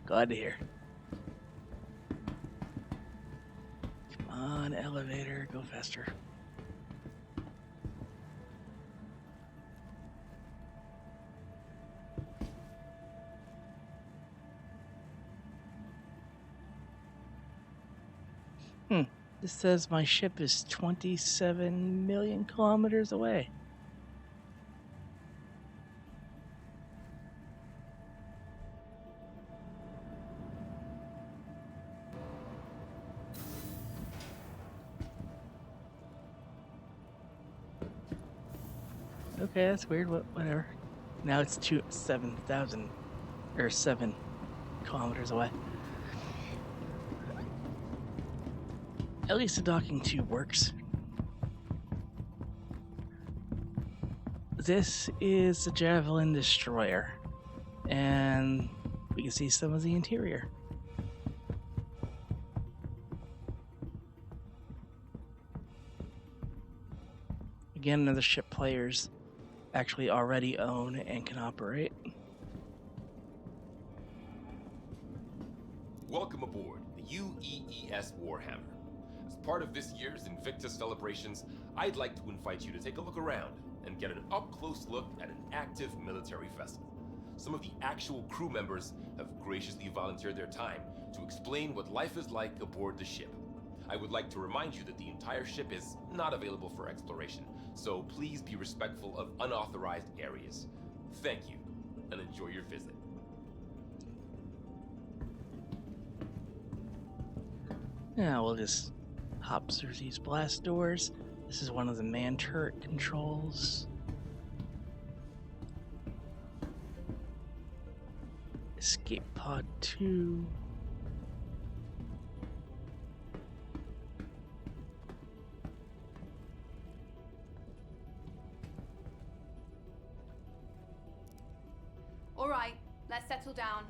Glad to hear. Come on, elevator, go faster. This says my ship is 27 million kilometers away. Okay, that's weird. Whatever. Now it's 7,000 or 7 kilometers away. At least the docking tube works. This is the Javelin Destroyer, and we can see some of the interior. Again, another ship players actually already own and can operate. Welcome aboard the UEES Warhammer. As part of this year's Invictus celebrations, I'd like to invite you to take a look around and get an up-close look at an active military vessel. Some of the actual crew members have graciously volunteered their time to explain what life is like aboard the ship. I would like to remind you that the entire ship is not available for exploration, so please be respectful of unauthorized areas. Thank you, and enjoy your visit. Yeah, we'll just hop through these blast doors. This is one of the man turret controls. Escape pod 2. All right, let's settle down.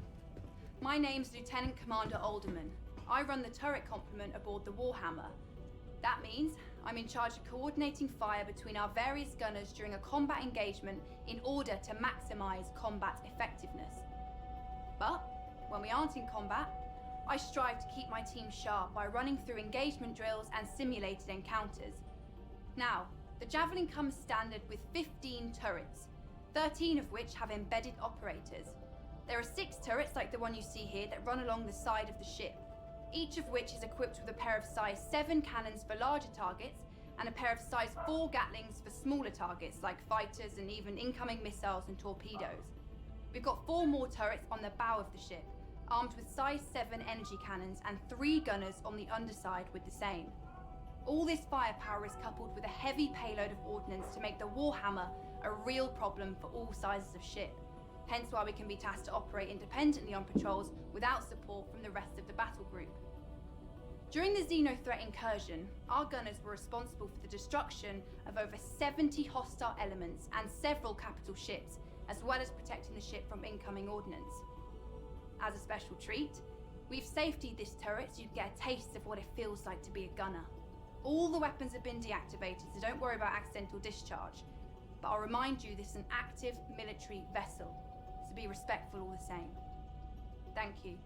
My name's Lieutenant Commander Alderman. I run the turret complement aboard the Warhammer. That means I'm in charge of coordinating fire between our various gunners during a combat engagement in order to maximize combat effectiveness. But when we aren't in combat, I strive to keep my team sharp by running through engagement drills and simulated encounters. Now, the Javelin comes standard with 15 turrets, 13 of which have embedded operators. There are 6 turrets like the one you see here that run along the side of the ship, each of which is equipped with a pair of size 7 cannons for larger targets and a pair of size 4 Gatlings for smaller targets like fighters and even incoming missiles and torpedoes. We've got 4 more turrets on the bow of the ship, armed with size 7 energy cannons and 3 gunners on the underside with the same. All this firepower is coupled with a heavy payload of ordnance to make the Warhammer a real problem for all sizes of ship, hence why we can be tasked to operate independently on patrols without support from the rest of the battle group. During the Xeno threat incursion, our gunners were responsible for the destruction of over 70 hostile elements and several capital ships, as well as protecting the ship from incoming ordnance. As a special treat, we've safetied this turret so you'd get a taste of what it feels like to be a gunner. All the weapons have been deactivated, so don't worry about accidental discharge. But I'll remind you this is an active military vessel, so be respectful all the same. Thank you,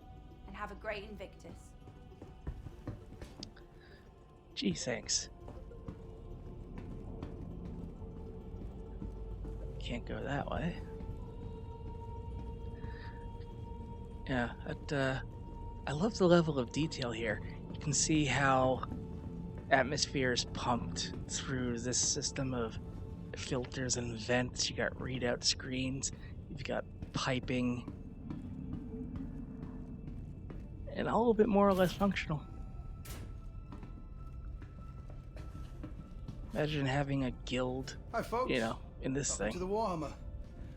and have a great Invictus. Gee, thanks. Can't go that way. Yeah, I love the level of detail here. You can see how atmosphere is pumped through this system of filters and vents. You got readout screens, you've got piping, and all a bit more or less functional. Imagine having a guild, Hi folks, you know, in this welcome thing. to the Warhammer.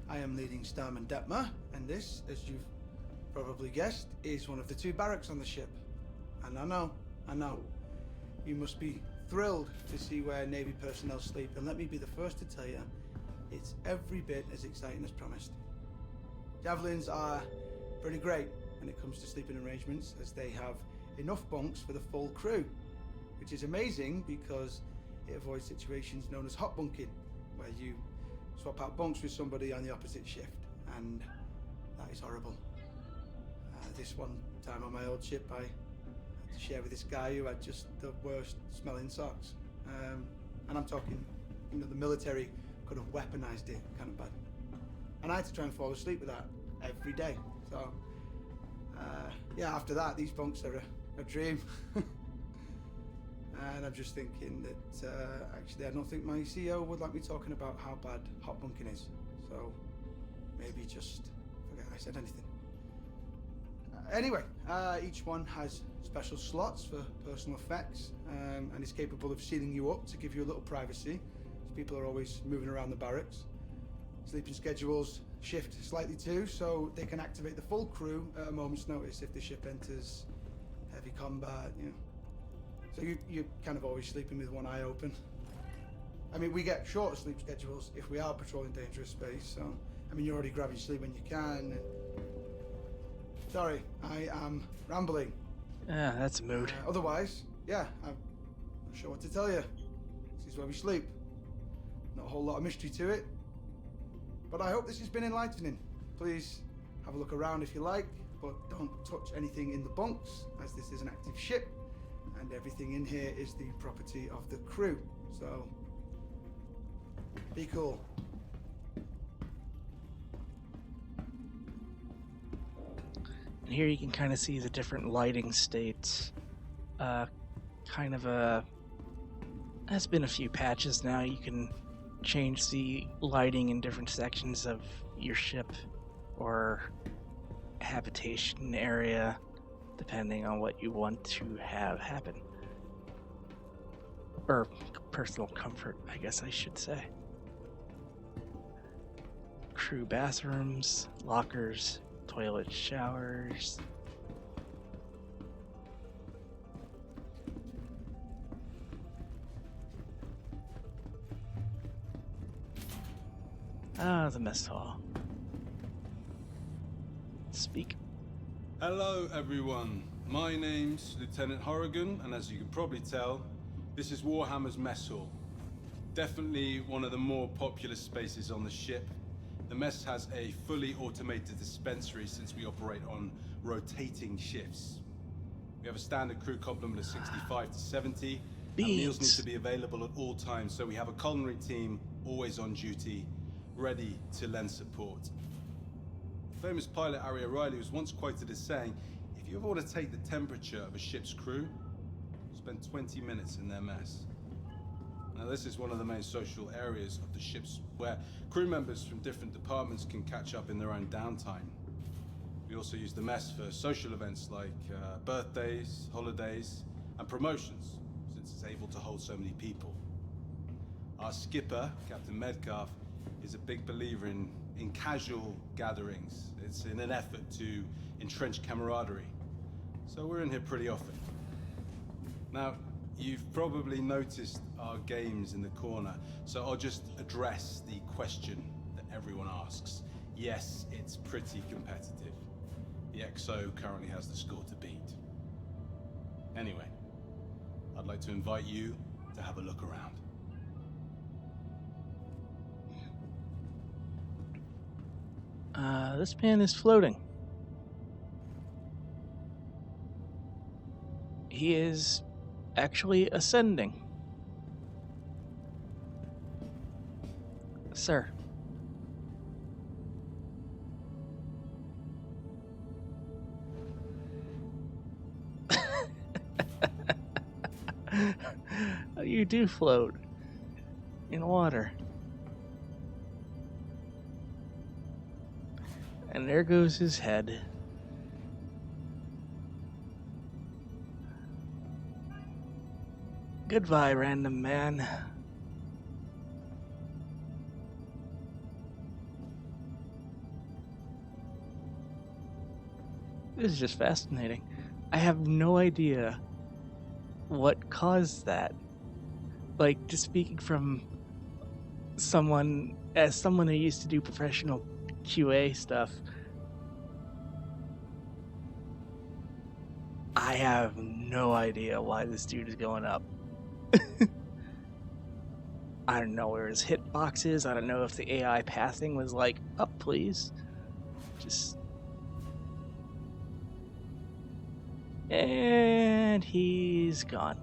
I am leading Starman Detmer, and this, as you've probably guessed, is one of the 2 barracks on the ship. And I know, you must be thrilled to see where Navy personnel sleep, and let me be the first to tell you, it's every bit as exciting as promised. Javelins are pretty great when it comes to sleeping arrangements, as they have enough bunks for the full crew, which is amazing because it avoids situations known as hot bunking, where you swap out bunks with somebody on the opposite shift, and that is horrible. This one time on my old ship, I had to share with this guy who had just the worst smelling socks. And I'm talking, you know, the military could have weaponized it kind of bad. And I had to try and fall asleep with that every day. So, yeah, after that, these bunks are a dream. And I'm just thinking that, actually, I don't think my CEO would like me talking about how bad hot bunking is. So, maybe just forget I said anything. Anyway, each one has special slots for personal effects, and is capable of sealing you up to give you a little privacy, as people are always moving around the barracks. Sleeping schedules shift slightly too, so they can activate the full crew at a moment's notice if the ship enters heavy combat, you know. So you're kind of always sleeping with one eye open. I mean, we get shorter sleep schedules if we are patrolling dangerous space, so, I mean, you're already grabbing sleep when you can. Sorry, I am rambling. Yeah, that's a mood. Otherwise, yeah, I'm not sure what to tell you. This is where we sleep. Not a whole lot of mystery to it. But I hope this has been enlightening. Please have a look around if you like, but don't touch anything in the bunks, as this is an active ship, and everything in here is the property of the crew. So, be cool. And here you can kind of see the different lighting states. Has been a few patches now. You can change the lighting in different sections of your ship or habitation area, depending on what you want to have happen. Or personal comfort, I guess I should say. Crew bathrooms, lockers, toilet showers. The mess hall. Speak. Hello, everyone. My name's Lieutenant Horrigan, and as you can probably tell, this is Warhammer's mess hall. Definitely one of the more popular spaces on the ship. The mess has a fully automated dispensary since we operate on rotating shifts. We have a standard crew complement of 65 to 70, and meals need to be available at all times, so we have a culinary team always on duty, ready to lend support. Famous pilot Harry O'Reilly was once quoted as saying, if you ever want to take the temperature of a ship's crew, spend 20 minutes in their mess. Now this is one of the main social areas of the ships where crew members from different departments can catch up in their own downtime. We also use the mess for social events like birthdays, holidays, and promotions, since it's able to hold so many people. Our skipper, Captain Medcalf, is a big believer in casual gatherings. It's in an effort to entrench camaraderie. So we're in here pretty often. Now, you've probably noticed our games in the corner, so I'll just address the question that everyone asks. Yes, it's pretty competitive. The XO currently has the score to beat. Anyway, I'd like to invite you to have a look around. This man is floating. He is actually ascending. Sir. You do float in water. And there goes his head. Goodbye, random man. This is just fascinating. I have no idea what caused that. Like, just speaking from someone who used to do professional QA stuff, I have no idea why this dude is going up. I don't know where his hitbox is. I don't know if the AI pathing was like, up please. Just... And he's gone.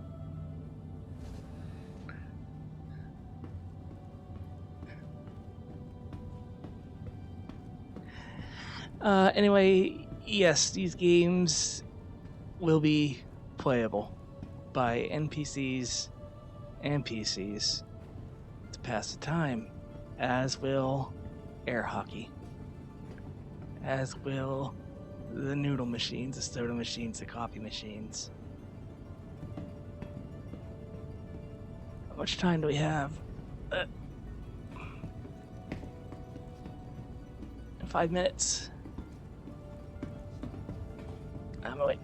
Anyway, yes, these games will be playable by NPCs and PCs to pass the time, as will air hockey, as will the noodle machines, the soda machines, the coffee machines. How much time do we have? 5 minutes. I'm away.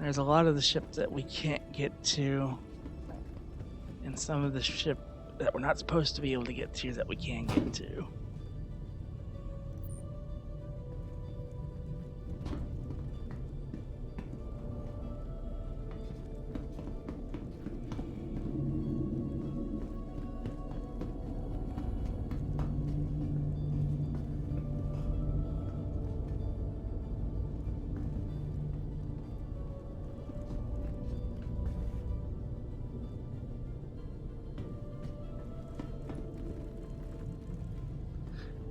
There's a lot of the ship that we can't get to, and some of the ship that we're not supposed to be able to get to that we can get to.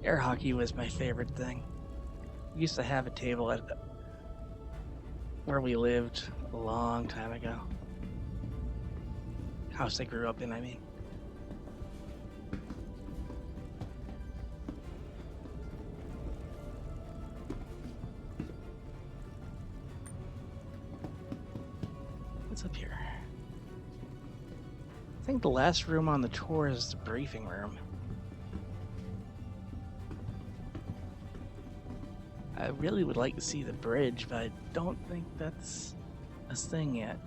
Air hockey was my favorite thing. We used to have a table at where we lived a long time ago. House I grew up in, I mean. What's up here? I think the last room on the tour is the briefing room. I really would like to see the bridge, but I don't think that's a thing yet.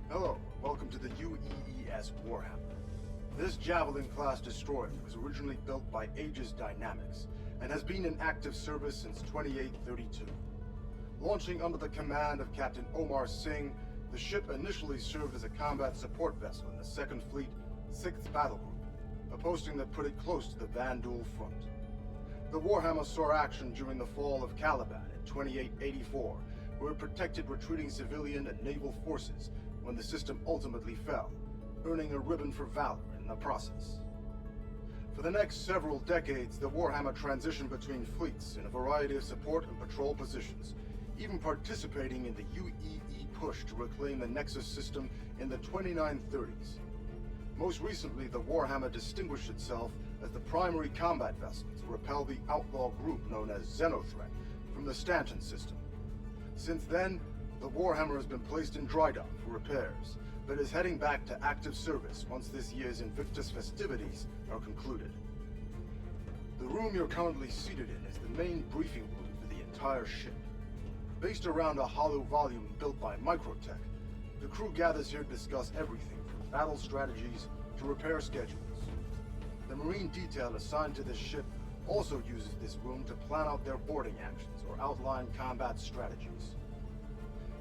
Hello, welcome to the UEES Warhammer. This Javelin class destroyer was originally built by Aegis Dynamics and has been in active service since 2832. Launching under the command of Captain Omar Singh, the ship initially served as a combat support vessel in the 2nd Fleet, 6th Battle Group, a posting that put it close to the Vandal front. The Warhammer saw action during the fall of Caliban in 2884, where it protected retreating civilian and naval forces when the system ultimately fell, earning a ribbon for valor in the process. For the next several decades, the Warhammer transitioned between fleets in a variety of support and patrol positions, even participating in the UEE push to reclaim the Nexus system in the 2930s. Most recently, the Warhammer distinguished itself as the primary combat vessel to repel the outlaw group known as Xenothreat from the Stanton system. Since then, the Warhammer has been placed in dry dock for repairs, but is heading back to active service once this year's Invictus festivities are concluded. The room you're currently seated in is the main briefing room for the entire ship. Based around a hollow volume built by Microtech, the crew gathers here to discuss everything from battle strategies to repair schedules. The Marine detail assigned to this ship also uses this room to plan out their boarding actions or outline combat strategies.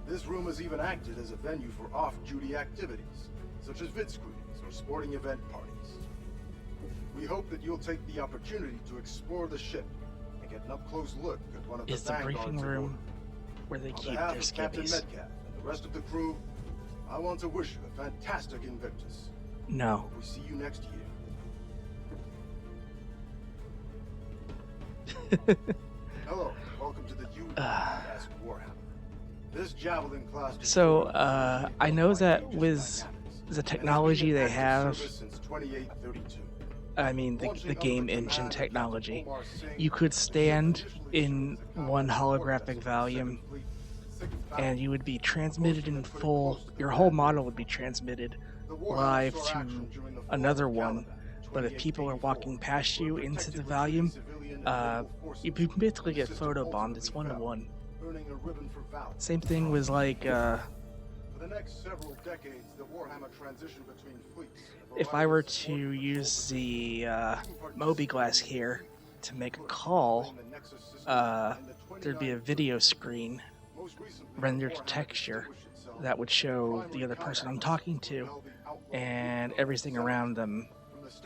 This room has even acted as a venue for off-duty activities, such as vid screenings or sporting event parties. We hope that you'll take the opportunity to explore the ship and get an up-close look at one of the briefing room where they keep their skibbies. Captain Metcalf and the rest of the crew, I want to wish you a fantastic Invictus. No. Hope we see you next year. Hello, welcome to the UES Warhammer. This Javelin class. So, I know that with the technology they have, I mean the game engine technology, you could stand in one holographic volume and you would be transmitted in full, your whole model would be transmitted live to another one, but if people are walking past you into the volume, you basically get photobombed. It's 1-on-1. Same thing was like, For the next several decades, the Warhammer transitioned between fleets. If I were to use the Moby glass here to make a call, there'd be a video screen rendered to texture that would show the other person I'm talking to and everything around them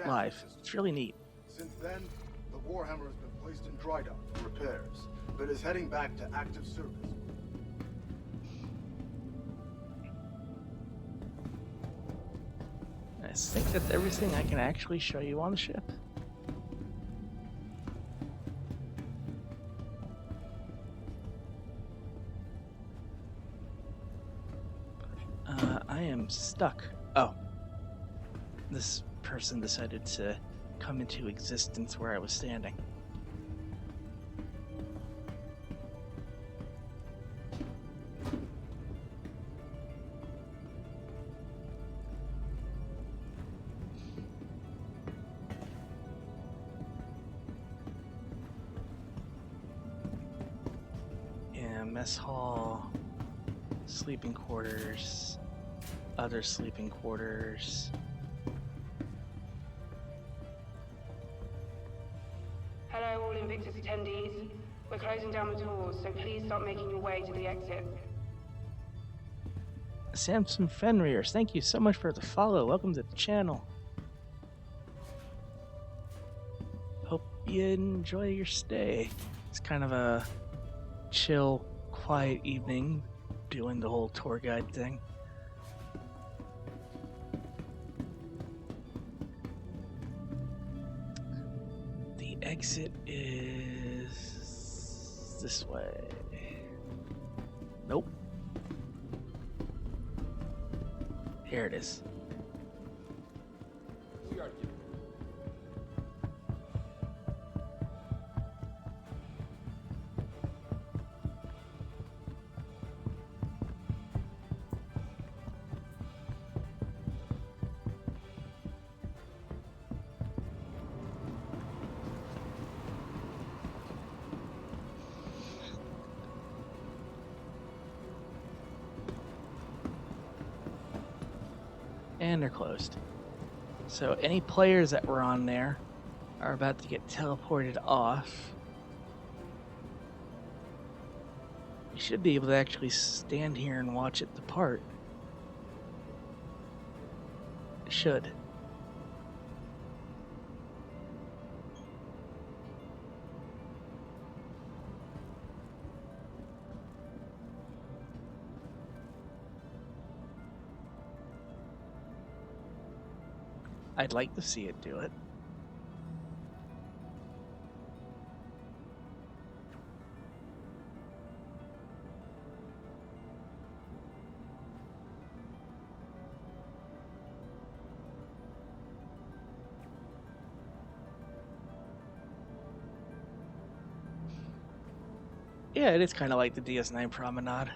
live. It's really neat. Since then, the Warhammer has been placed in dry dock for repairs, but is heading back to active service. I think that's everything I can actually show you on the ship. I am stuck. Oh. This person decided to come into existence where I was standing. mess hall, sleeping quarters, other sleeping quarters. Hello, all Invictus attendees. We're closing down the doors, so please start making your way to the exit. Samson Fenriers, thank you so much for the follow. Welcome to the channel. Hope you enjoy your stay. It's kind of a chill, quiet evening doing the whole tour guide thing. The exit is this way. Nope. Here it is. We are getting And they're closed. So any players that were on there are about to get teleported off. You should be able to actually stand here and watch it depart. Should. I'd like to see it do it. Yeah, it is kind of like the DS9 Promenade.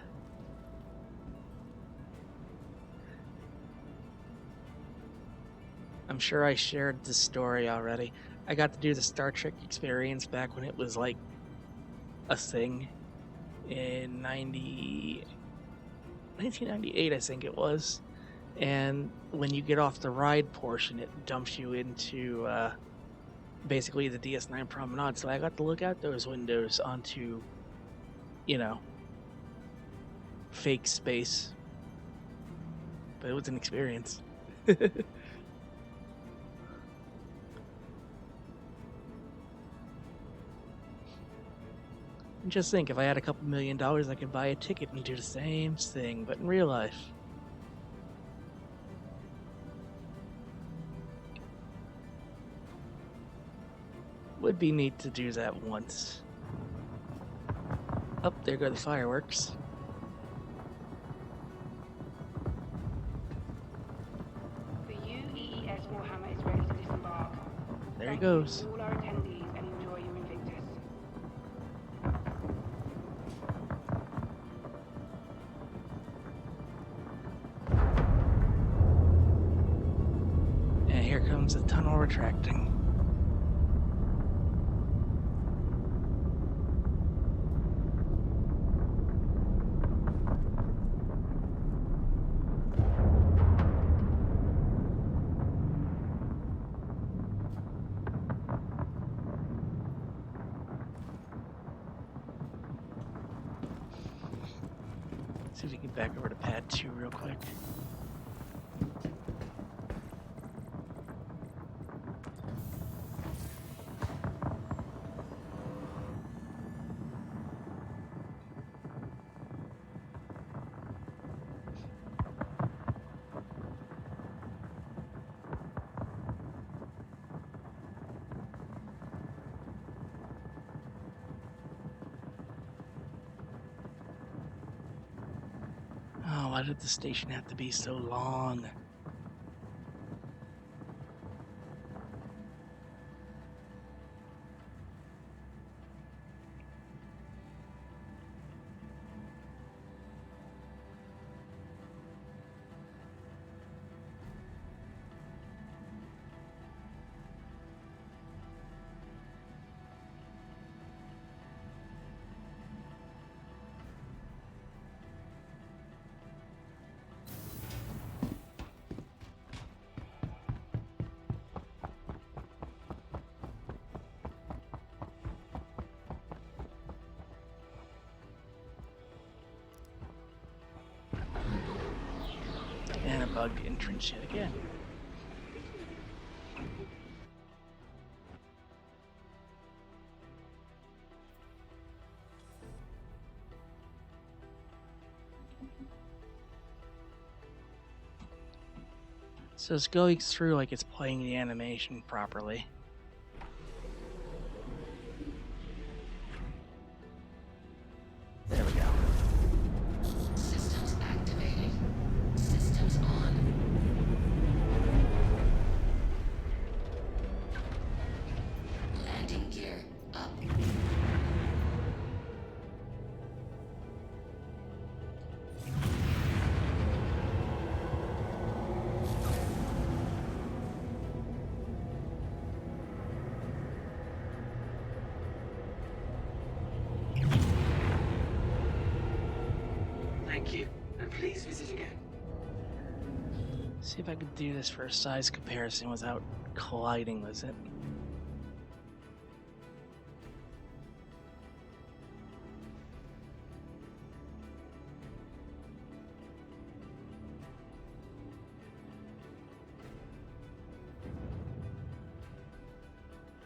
I'm sure I shared this story already. I got to do the Star Trek experience back when it was like a thing in 1998, I think it was. And when you get off the ride portion, it dumps you into basically the DS9 Promenade. So I got to look out those windows onto, you know, fake space. But it was an experience. Just think, if I had a couple $1 million, I could buy a ticket and do the same thing, but in real life. Would be neat to do that once. Oh, there go the fireworks. The UEES Warhammer is ready to disembark. There he goes. Thank you to all our attendees and enjoy your Invictus. And here comes the tunnel retracting. See if we can back over to pad 2 real quick. Oh, why did the station have to be so long? And a bugged entrance yet again. So it's going through like it's playing the animation properly. There we go. Systems activating. Systems on. Landing gear up. Thank you, and please visit again. See if I can do this for a size comparison without colliding with it.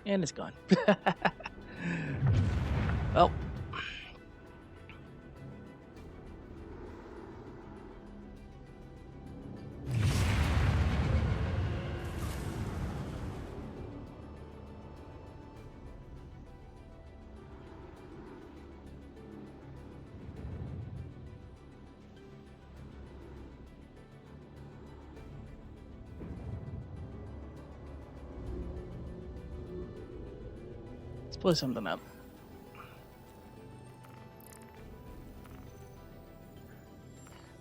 And it's gone. Well. Let's blow something up.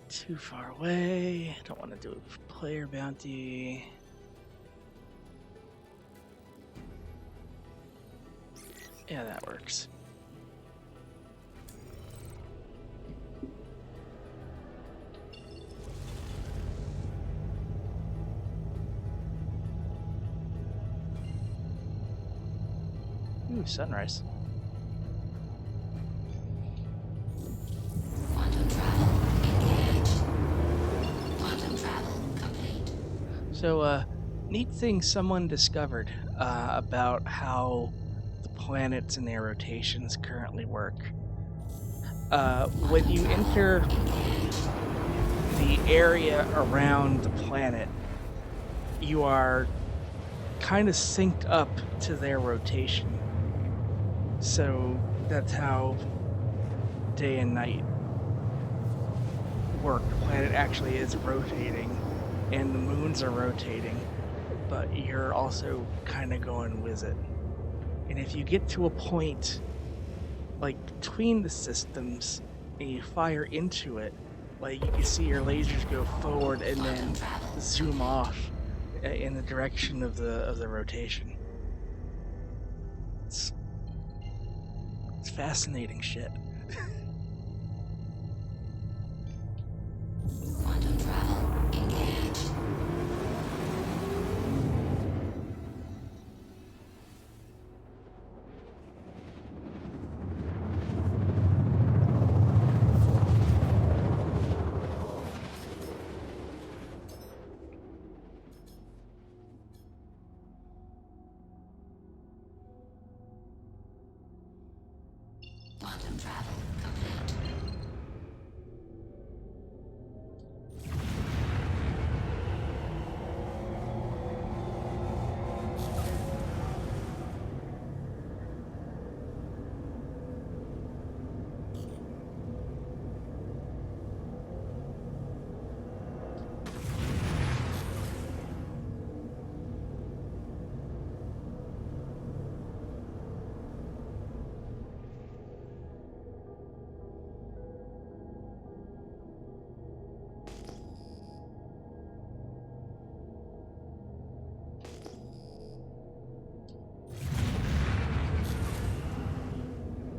Too far away. Don't want to do a player bounty. Yeah, that works. Ooh, sunrise. Quantum travel engaged. Quantum travel complete. So, neat thing someone discovered about how the planets and their rotations currently work. When you enter the area around the planet, you are kind of synced up to their rotation. So that's how day and night work. The planet actually is rotating and the moons are rotating, but you're also kind of going with it. And if you get to a point like between the systems and you fire into it, like you can see your lasers go forward and then zoom off in the direction of the rotation. It's fascinating shit. Quantum travel engaged. Quantum travel complete.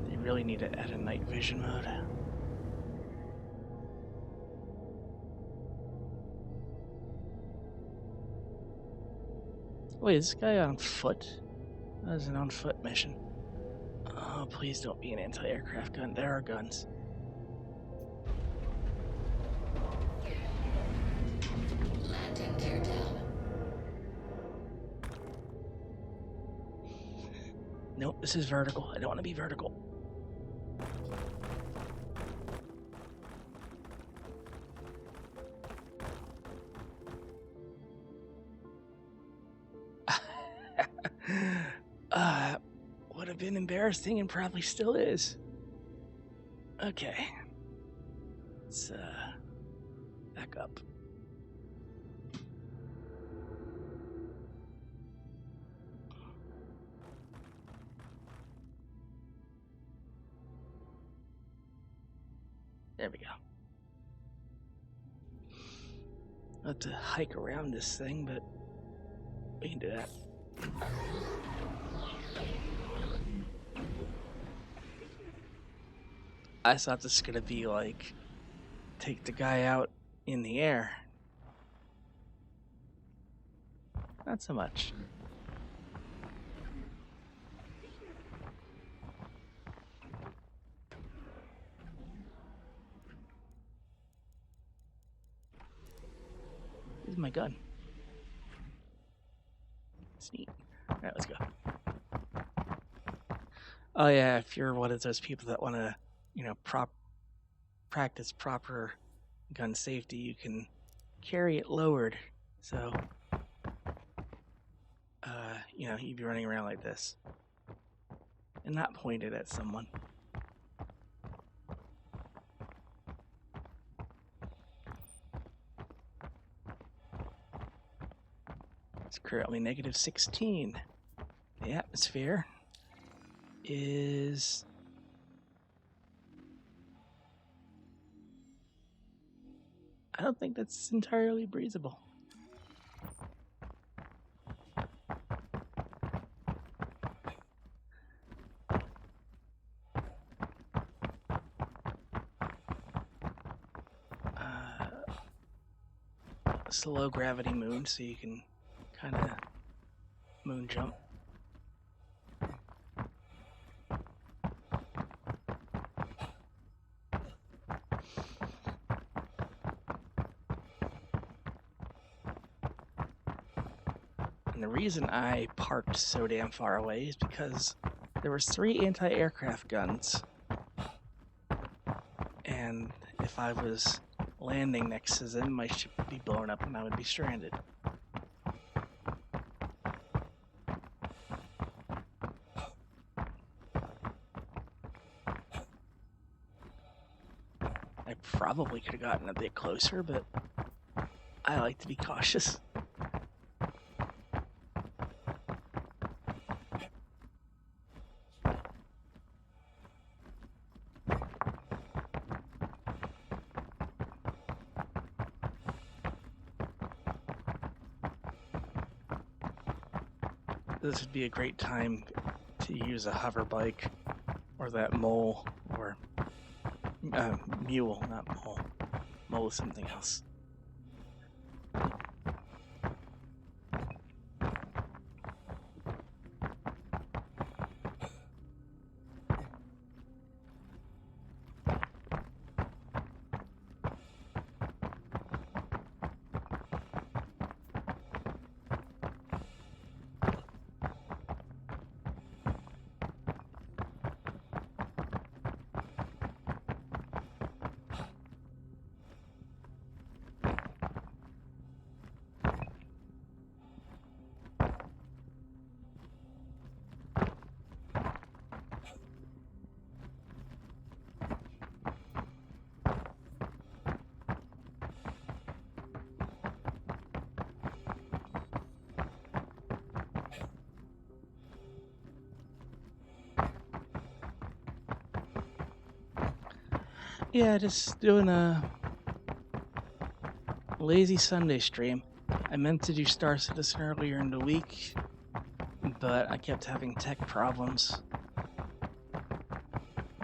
They really need to add a night vision mode. Wait, is this guy on foot? That is an on foot mission. Oh, please don't be an anti-aircraft gun. There are guns. Nope, this is vertical. I don't want to be vertical. Would have been embarrassing and probably still is. Okay. Let's back up. There we go. I'll have to hike around this thing, but we can do that. I thought this was gonna be like take the guy out in the air. Not so much. This is my gun. It's neat. Alright, let's go. Oh yeah, if you're one of those people that want to, practice proper gun safety, you can carry it lowered. So, you'd be running around like this. And not pointed at someone. It's currently -16. The atmosphere is... I don't think that's entirely breathable. It's a low gravity moon, so you can kind of moon jump. And the reason I parked so damn far away is because there was 3 anti-aircraft guns. And if I was landing next to them, my ship would be blown up and I would be stranded. I probably could have gotten a bit closer, but I like to be cautious. This would be a great time to use a hover bike or that mole or mule, not mole. Mole is something else. Yeah, just doing a lazy Sunday stream. I meant to do Star Citizen earlier in the week, but I kept having tech problems.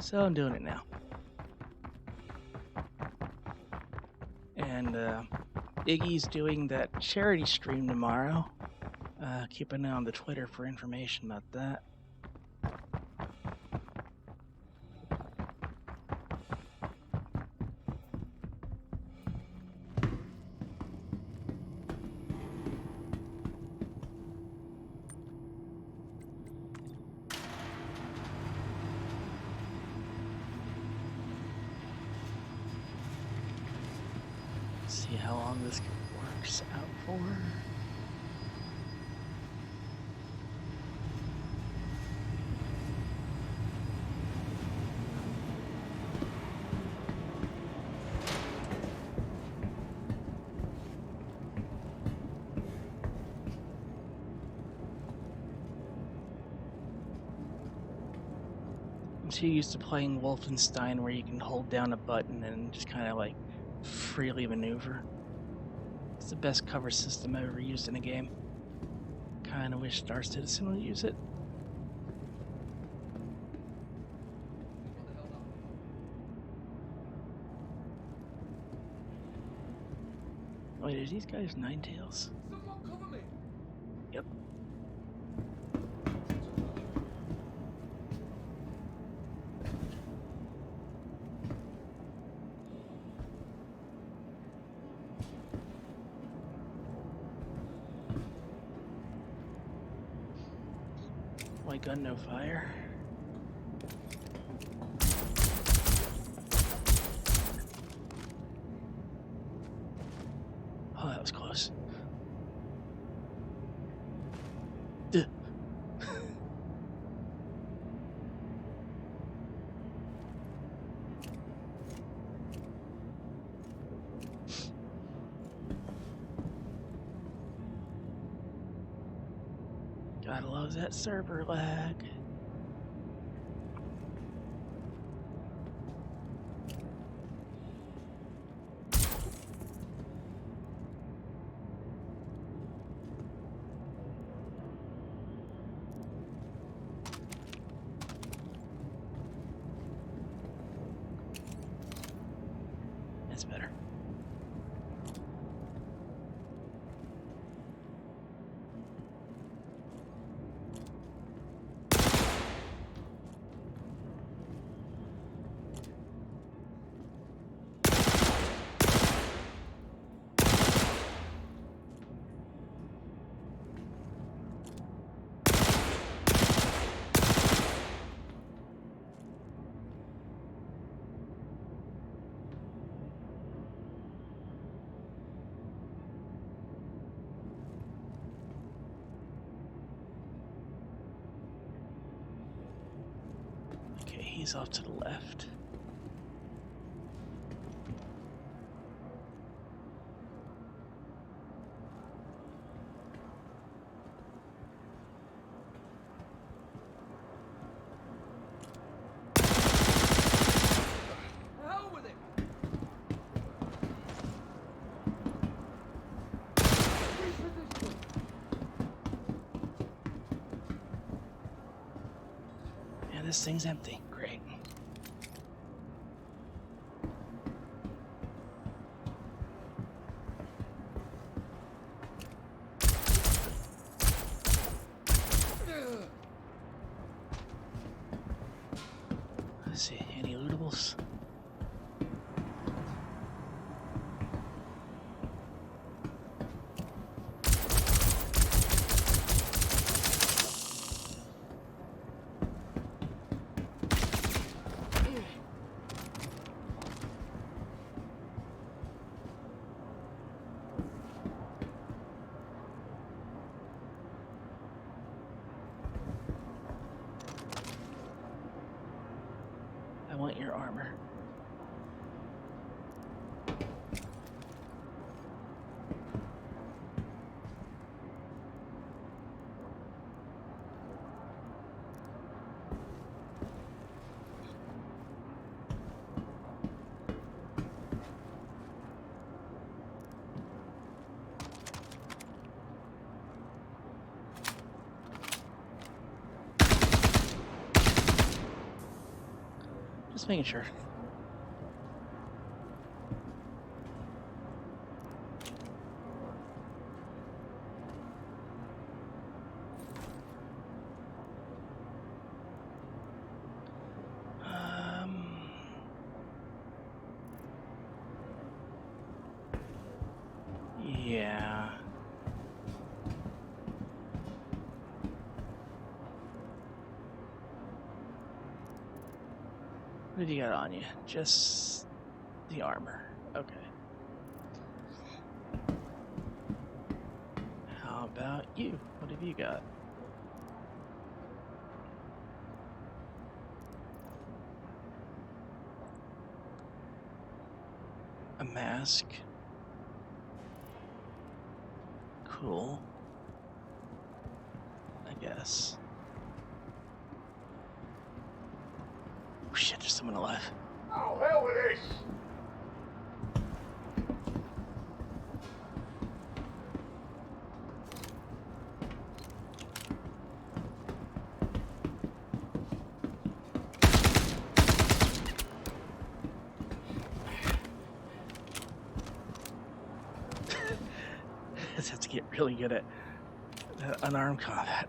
So I'm doing it now. And Iggy's doing that charity stream tomorrow. Keep an eye on the Twitter for information about that. See how long this works out for. I'm too used to playing Wolfenstein where you can hold down a button and just kind of like freely maneuver. It's the best cover system I've ever used in a game. Kind of wish Star Citizen would use it. Wait, are these guys Ninetales? Someone cover me! Yep. My gun, no fire. Oh, that was close. Duh. Gotta love that server lag. That's better. Okay, he's off to the left. Hell with it! Yeah, this thing's empty. Great. Let's see, any lootables? I want your armor. Just making sure. Yeah. What have you got on you? Just the armor. Okay. You, what have you got? A mask. Cool. I guess. Oh shit, there's someone alive. Oh, hell with this! I just have to get really good at unarmed combat.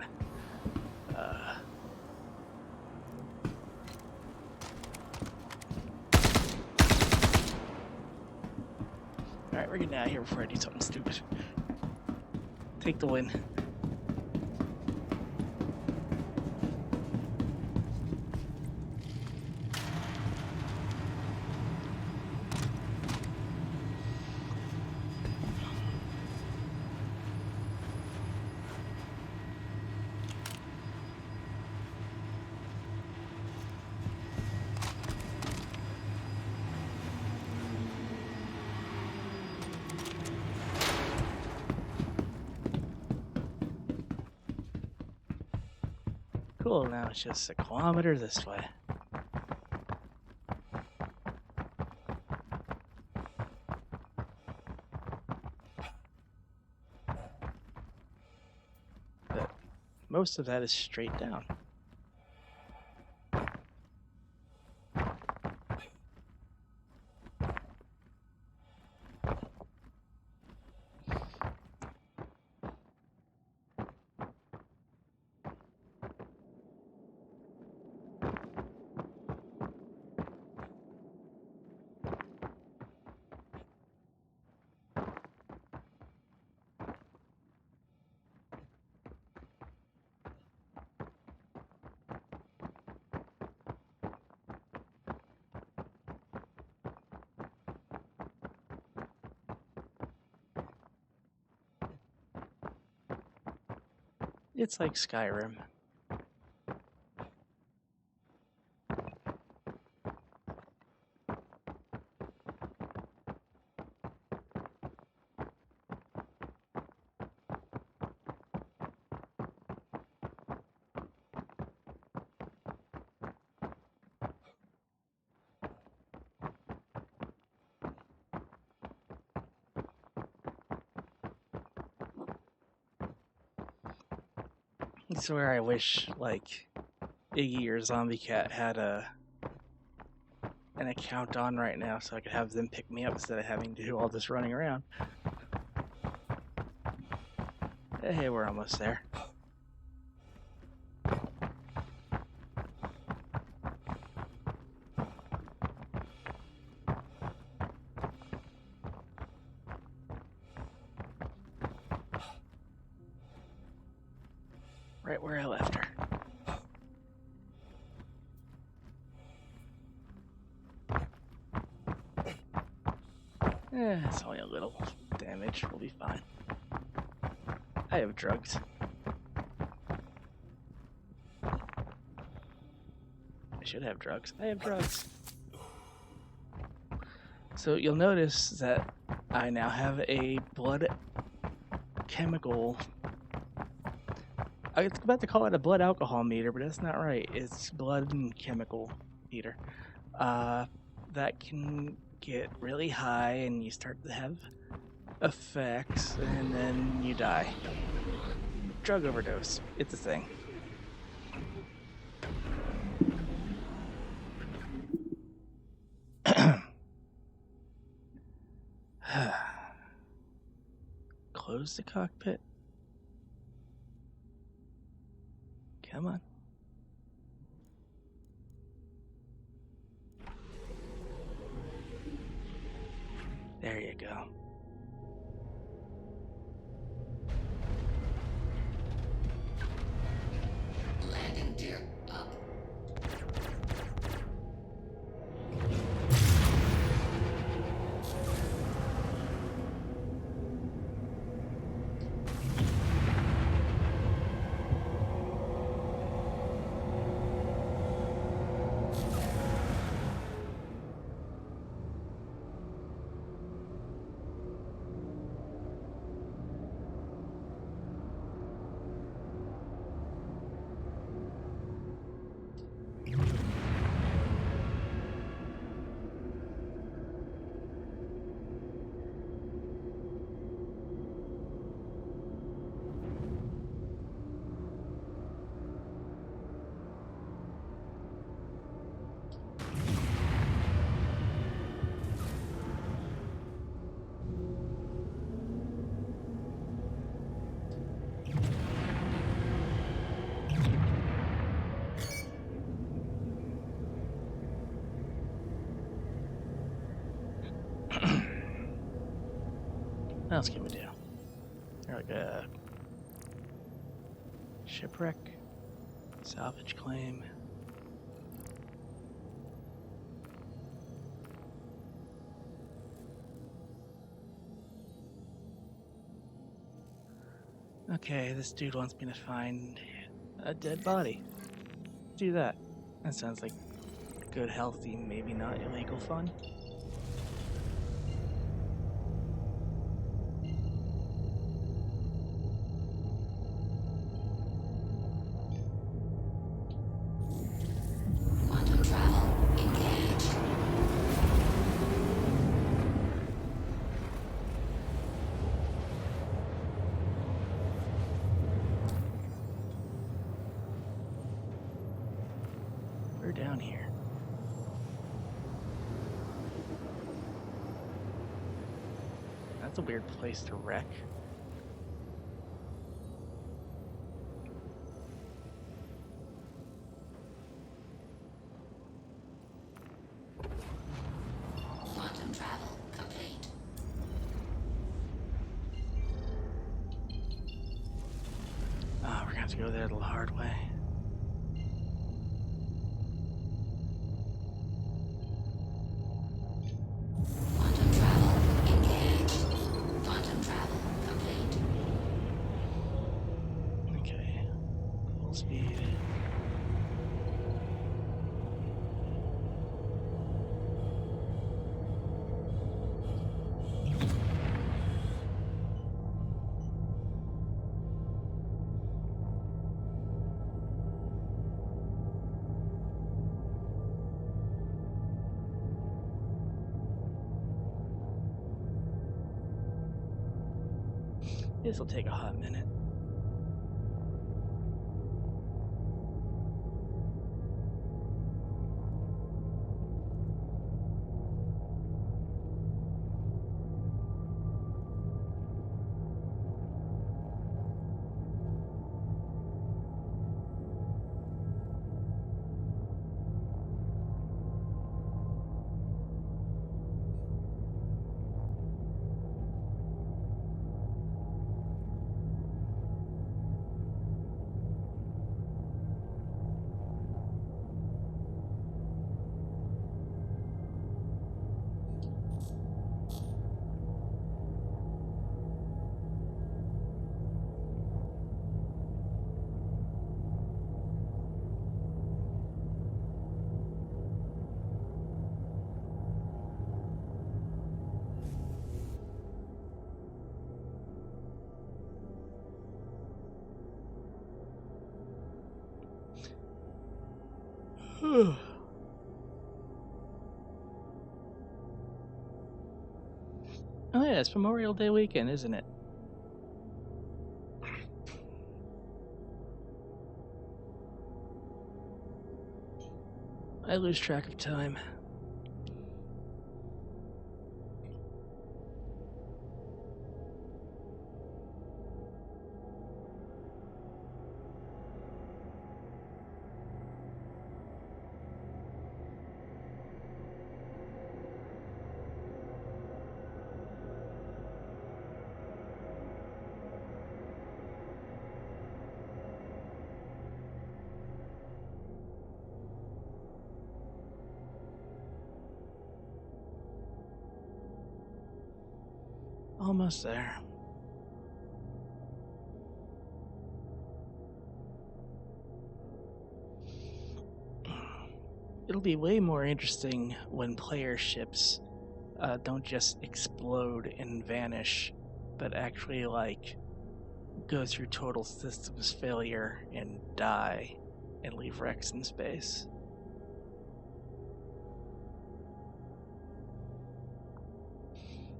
Alright, we're getting out of here before I do something stupid. Take the win. Cool, now it's just a kilometer this way. But most of that is straight down. It's like Skyrim. It's where I wish, like, Iggy or Zombie Cat had an account on right now so I could have them pick me up instead of having to do all this running around. Hey, we're almost there. Right where I left her. It's only a little damage. We'll be fine. I have drugs. I should have drugs. I have drugs. So you'll notice that I now have a blood chemical. I was about to call it a blood alcohol meter, but that's not right. It's blood and chemical meter. That can get really high and you start to have effects and then you die. Drug overdose. It's a thing. Close the cockpit. Come on. There you go. Landing gear up. What else can we do? Like a shipwreck, salvage claim. Okay, this dude wants me to find a dead body. Do that. That sounds like good, healthy, maybe not illegal fun. Quantum travel engaged. We're down here. That's a weird place to wreck. Quantum travel complete. Oh, we're gonna have to go there the hard way. Quantum travel engaged. Quantum travel complete. Okay. Full speed. This'll take a hot minute. Oh yeah, it's Memorial Day weekend, isn't it? I lose track of time. Almost there. It'll be way more interesting when player ships don't just explode and vanish, but actually, like, go through total systems failure and die and leave wrecks in space.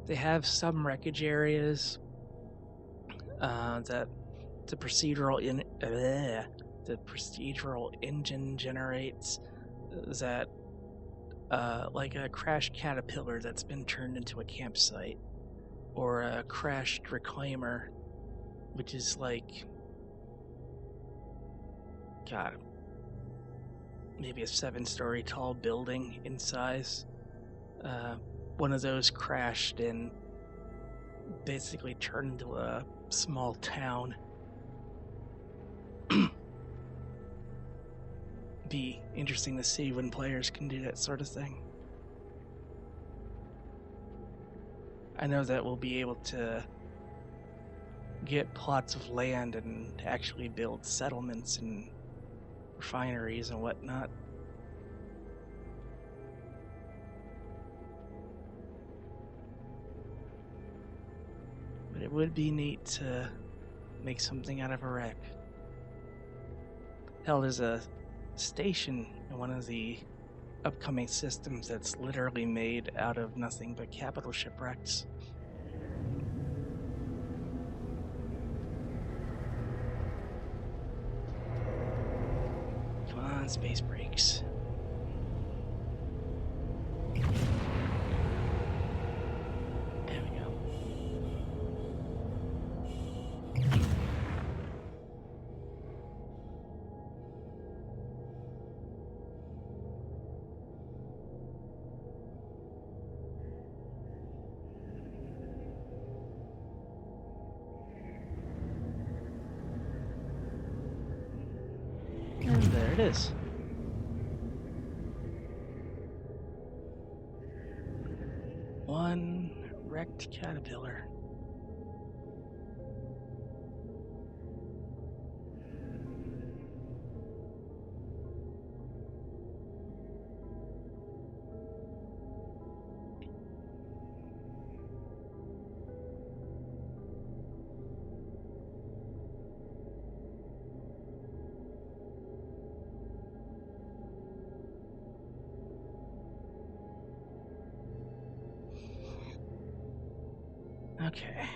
They have some wreckage areas that the procedural engine generates that like a crashed caterpillar that's been turned into a campsite, or a crashed reclaimer, which is like, God, maybe a 7-story tall building in size. One of those crashed and basically turn into a small town. Be interesting to see when players can do that sort of thing. I know that we'll be able to get plots of land and actually build settlements and refineries and whatnot. But it would be neat to make something out of a wreck. Hell, there's a station in one of the upcoming systems that's literally made out of nothing but capital shipwrecks. Come on, space brakes. There we go. And there it is. One wrecked caterpillar. Okay.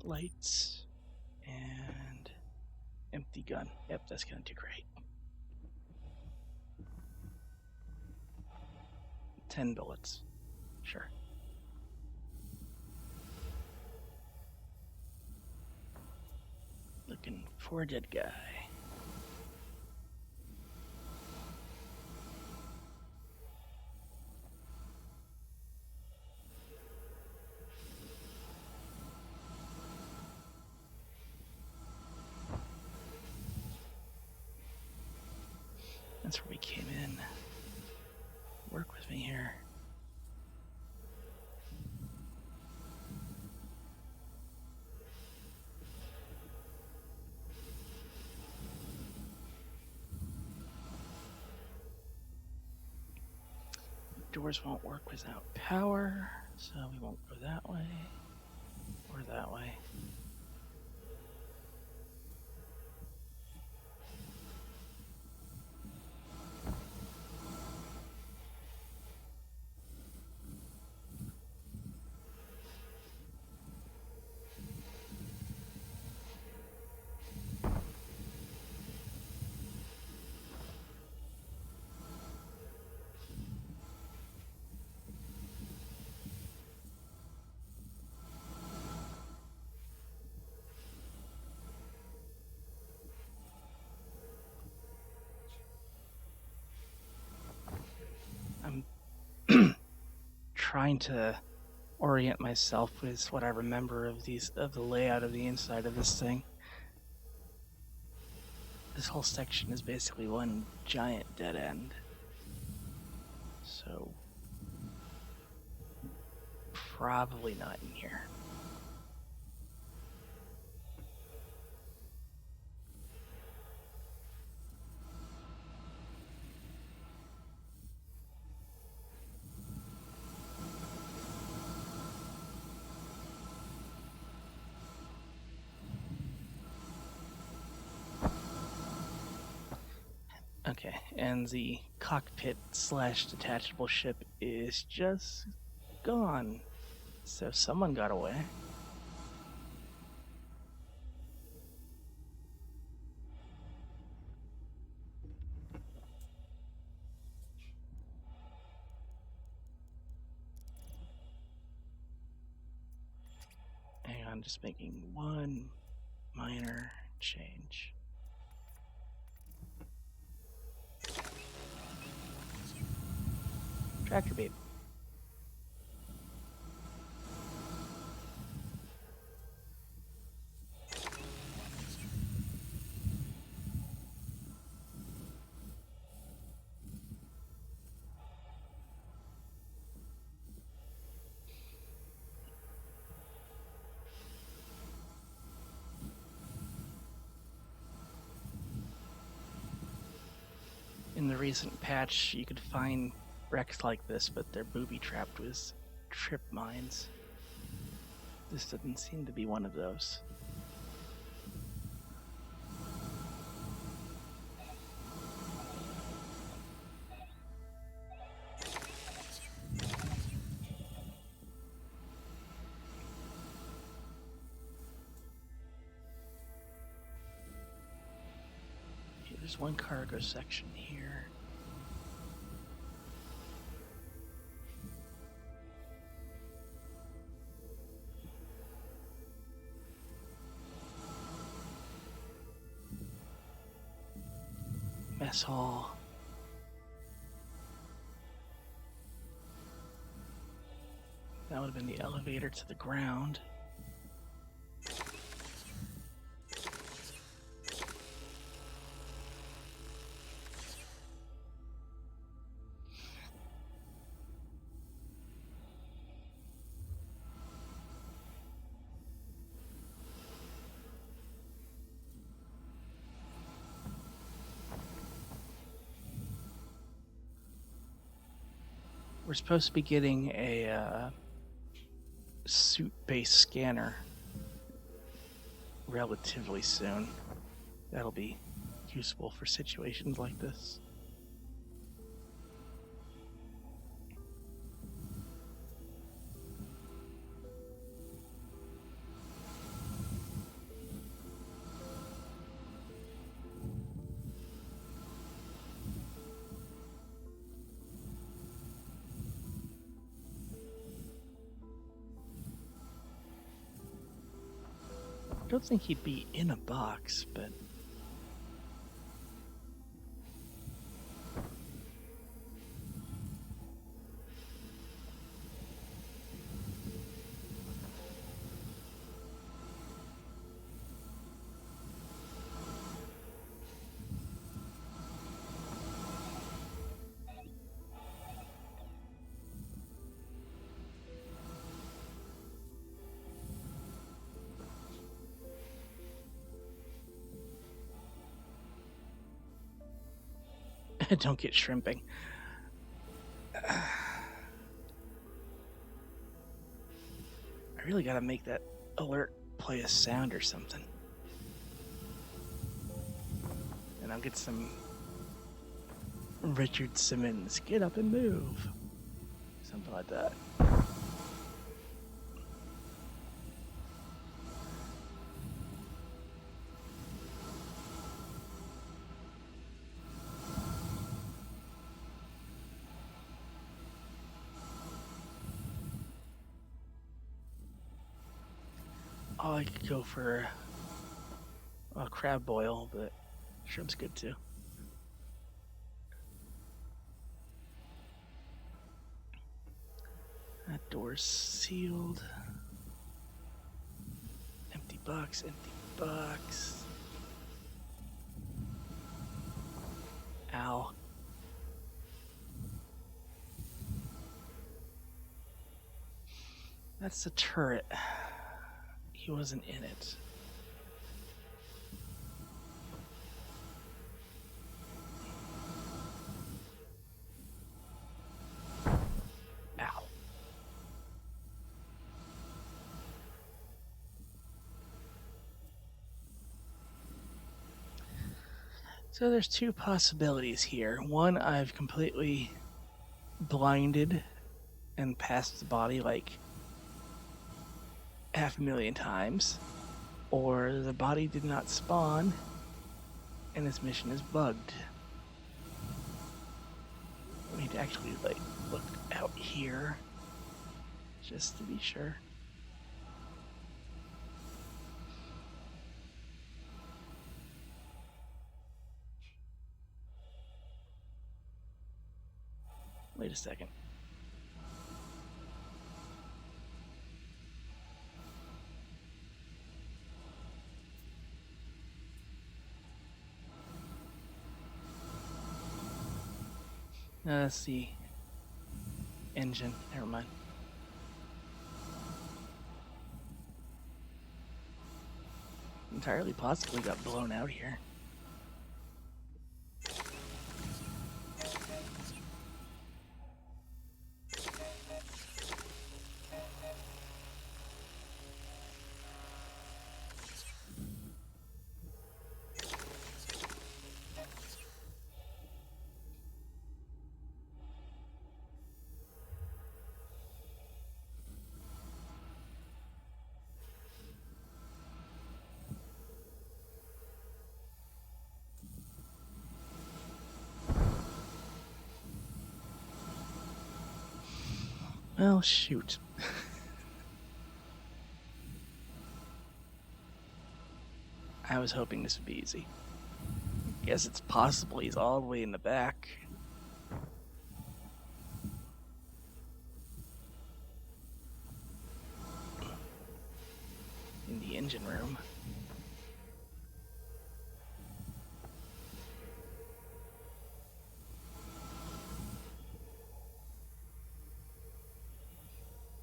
Lights and empty gun. Yep, that's gonna do great. 10 bullets. Sure. Looking for a dead guy. That's where we came in. Work with me here. Doors won't work without power, so we won't go that way or that way. Trying to orient myself with what I remember of the layout of the inside of this thing. This whole section is basically one giant dead end. So probably not in here. Okay, and the cockpit / detachable ship is just gone. So someone got away. Hang on, just making one minor change. Tractor beam. In the recent patch, you could find wrecks like this, but they're booby-trapped with trip mines. This doesn't seem to be one of those. Okay, there's one cargo section here. Mess hall. That would have been the elevator to the ground. We're supposed to be getting a suit-based scanner relatively soon. That'll be useful for situations like this. I don't think he'd be in a box, but don't get shrimping. I really gotta make that alert play a sound or something. And I'll get some Richard Simmons, get up and move. Something like that. Oh, I could go for a crab boil, but shrimp's good too. That door's sealed. Empty box, empty box. Ow. That's the turret. He wasn't in it. Ow. So there's two possibilities here. One, I've completely blinded and passed the body like 500,000 times, or the body did not spawn and this mission is bugged. I need to actually like look out here just to be sure. Wait a second. No, that's the engine. Never mind. Entirely possibly got blown out here. Well, shoot. I was hoping this would be easy. Guess it's possible he's all the way in the back. In the engine room.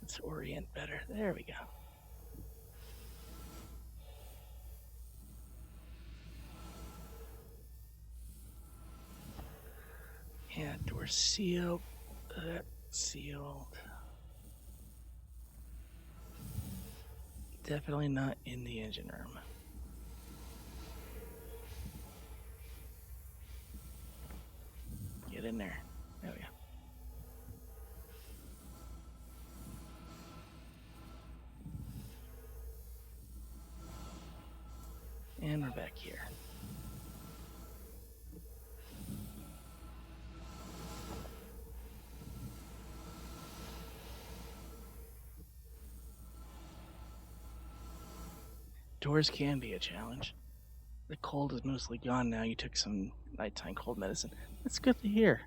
Let's orient better. There we go. Yeah, door sealed. That's sealed. Definitely not in the engine room. Get in there. There we go. And we're back here. Doors can be a challenge. The cold is mostly gone now. You took some nighttime cold medicine. That's good to hear.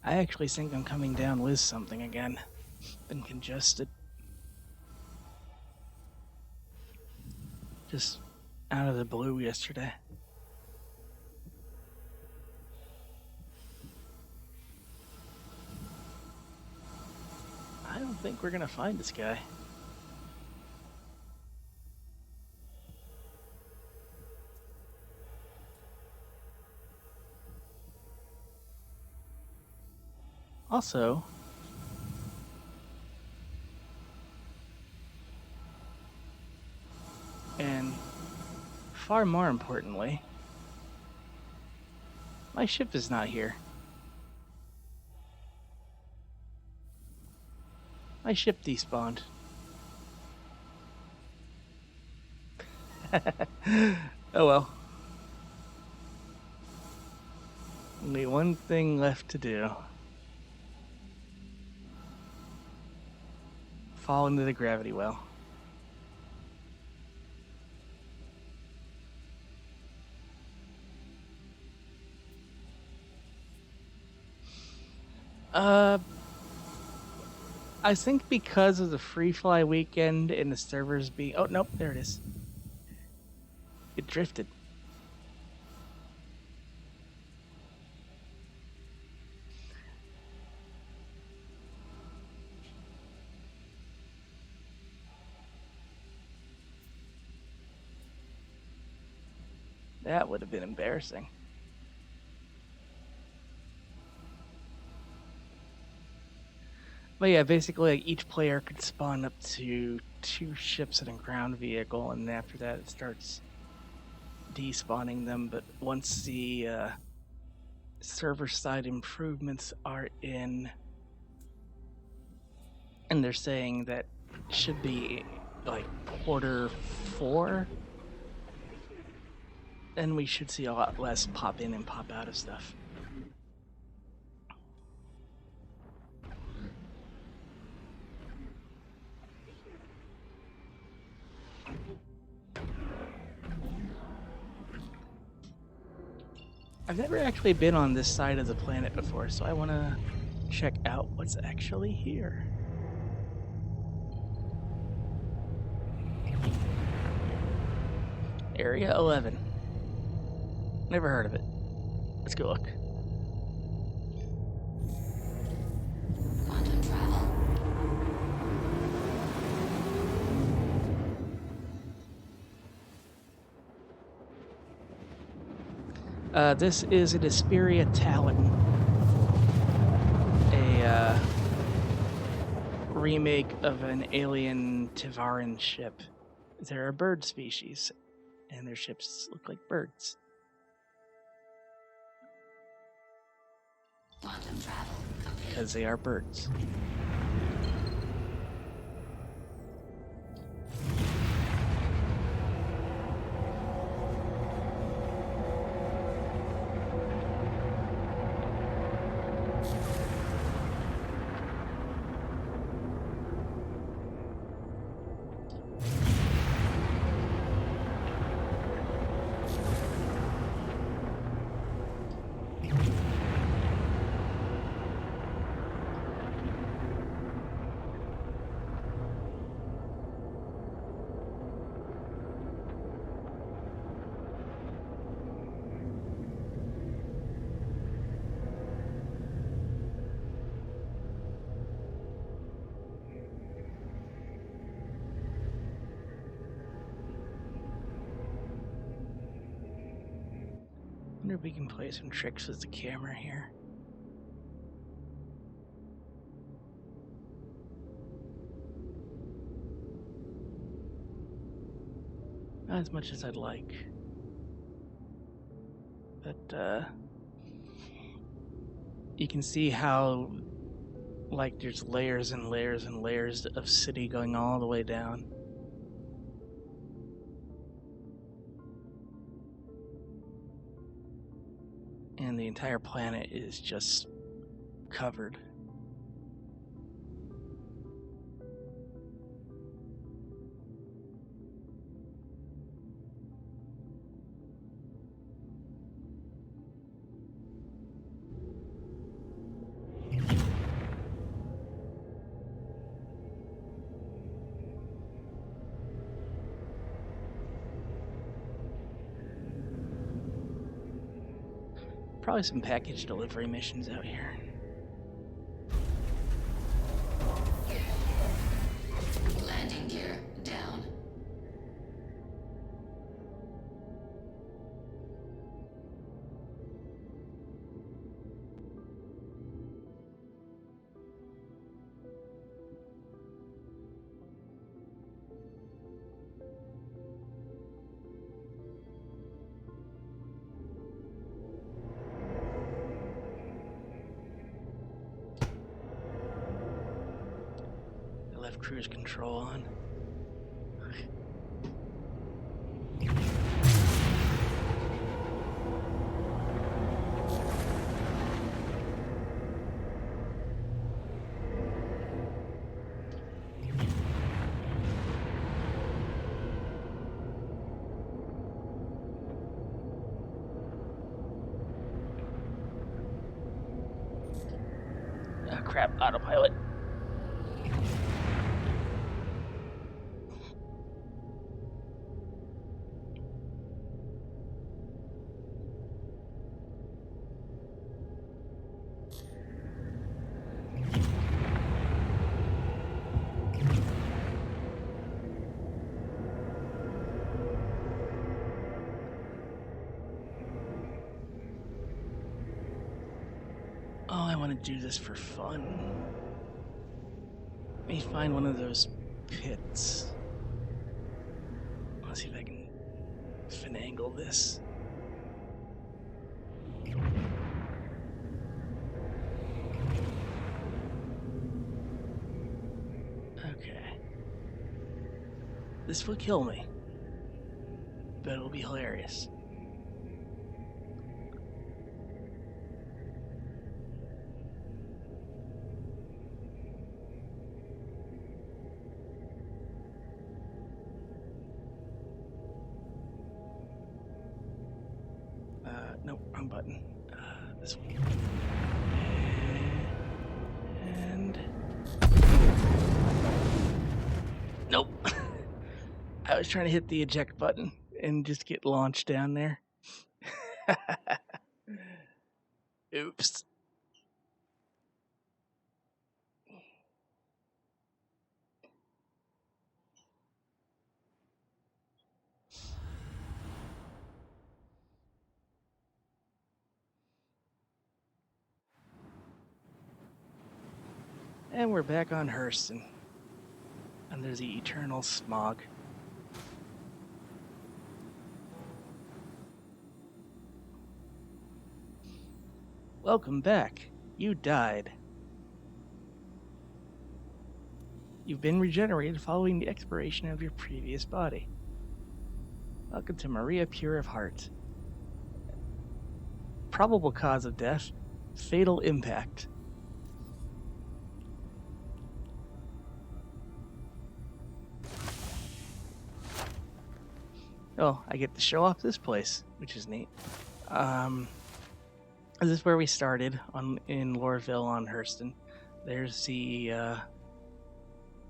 I actually think I'm coming down with something again. Been congested. Just out of the blue yesterday. I don't think we're gonna find this guy. Also, and far more importantly, my ship is not here. My ship despawned. Oh well. Only one thing left to do. Fall into the gravity well. I think because of the free fly weekend and the servers being... Oh, nope, there it is. It drifted. That would have been embarrassing. But yeah, basically like each player could spawn up to 2 ships and a ground vehicle, and after that it starts despawning them, but once the server-side improvements are in, and they're saying that should be like Q4, then we should see a lot less pop in and pop out of stuff. I've never actually been on this side of the planet before, so I want to check out what's actually here. Area 11. Never heard of it. Let's go look. Quantum travel. This is an Asperia Talon, a remake of an alien Tivaran ship. They're a bird species, and their ships look like birds. Quantum travel complete. Because they are birds. I wonder if we can play some tricks with the camera here. Not as much as I'd like. But, you can see how, like, there's layers and layers and layers of city going all the way down. And the entire planet is just covered. Probably some package delivery missions out here. Landing gear down. Left cruise control on. Oh crap, autopilot. Oh, I want to do this for fun. Let me find one of those pits. Let's see if I can finagle this. Okay. This will kill me, but it'll be hilarious. Nope, wrong button. This one. And nope. I was trying to hit the eject button and just get launched down there. Oops. And we're back on Hurston, under the eternal smog. Welcome back. You died. You've been regenerated following the expiration of your previous body. Welcome to Maria Pure of Heart. Probable cause of death, fatal impact. Oh, I get to show off this place, which is neat. This is where we started in Lorville on Hurston. There's the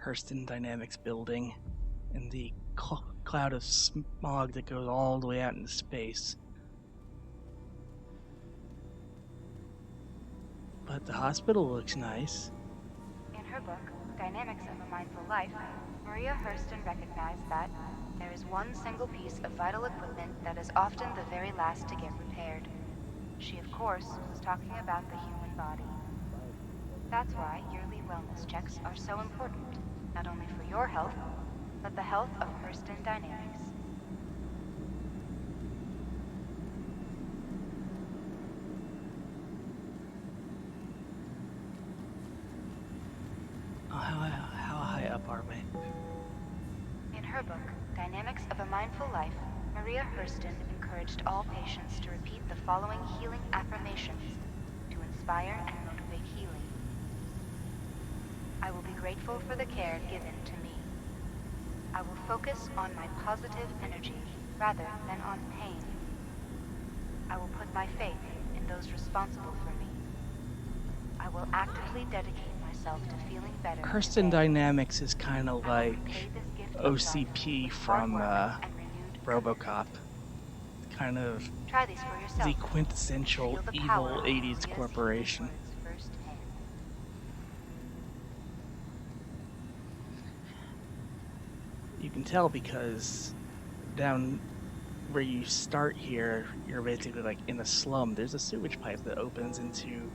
Hurston Dynamics building and the cloud of smog that goes all the way out into space. But the hospital looks nice. In her book, Dynamics of a Mindful Life, Maria Hurston recognized that there is one single piece of vital equipment that is often the very last to get repaired. She, of course, was talking about the human body. That's why yearly wellness checks are so important, not only for your health, but the health of Hurston Dynamics. Oh, how high up are we? In her book, Dynamics of a Mindful Life, Maria Hurston encouraged all patients to repeat the following healing affirmations to inspire and motivate healing. I will be grateful for the care given to me. I will focus on my positive energy rather than on pain. I will put my faith in those responsible for me. I will actively dedicate myself to feeling better. Hurston Dynamics is kind of like OCP from RoboCop. Kind of Try these for yourself. the quintessential evil 80s corporation. You can tell because down where you start here, you're basically like in a slum. There's a sewage pipe that opens into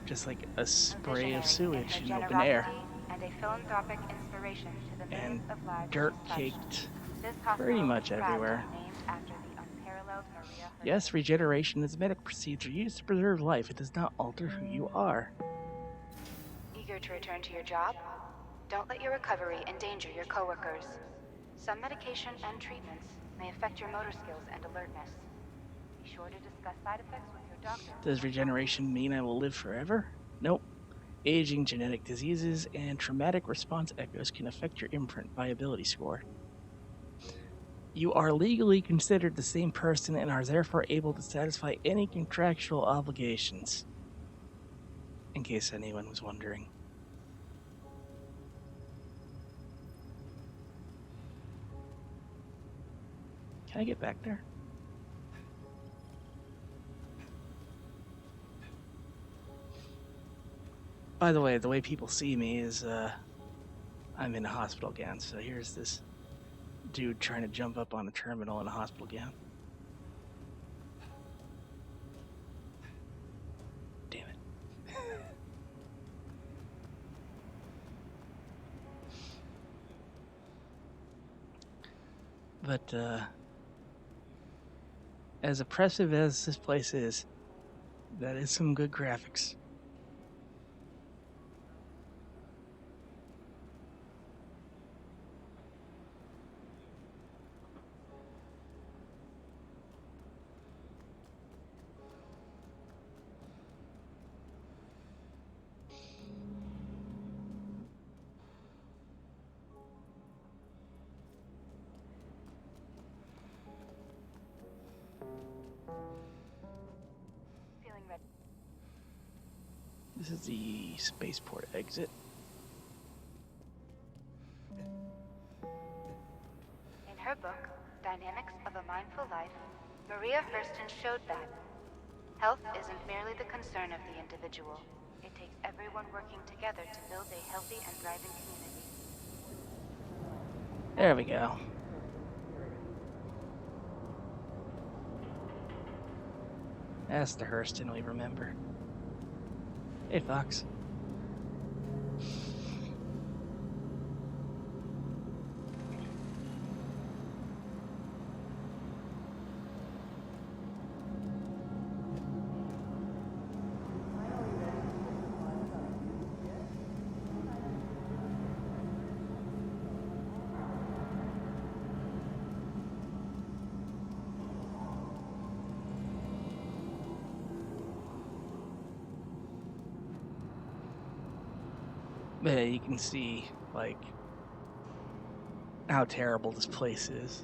just like a spray of sewage in open air. And a philanthropic inspiration to the And millions of lives dirt touched. caked This pretty hospital much is everywhere. named after the unparalleled Maria Hurston. Yes, regeneration is a medical procedure used to preserve life. It does not alter who you are. Eager to return to your job? Don't let your recovery endanger your coworkers. Some medication and treatments may affect your motor skills and alertness. Be sure to discuss side effects with your doctor. Does regeneration mean I will live forever? Nope. Aging, genetic diseases, and traumatic response echoes can affect your imprint viability score. You are legally considered the same person and are therefore able to satisfy any contractual obligations. In case anyone was wondering. Can I get back there? By the way people see me is, I'm in a hospital gown, so here's this dude trying to jump up on a terminal in a hospital gown. Damn it. But, as oppressive as this place is, that is some good graphics. Feeling ready. This is the Spaceport Exit. In her book, Dynamics of a Mindful Life, Maria Hurston showed that health isn't merely the concern of the individual. It takes everyone working together to build a healthy and thriving community. There we go. That's the Hurston we remember. Hey, Fox. But you can see, like, how terrible this place is.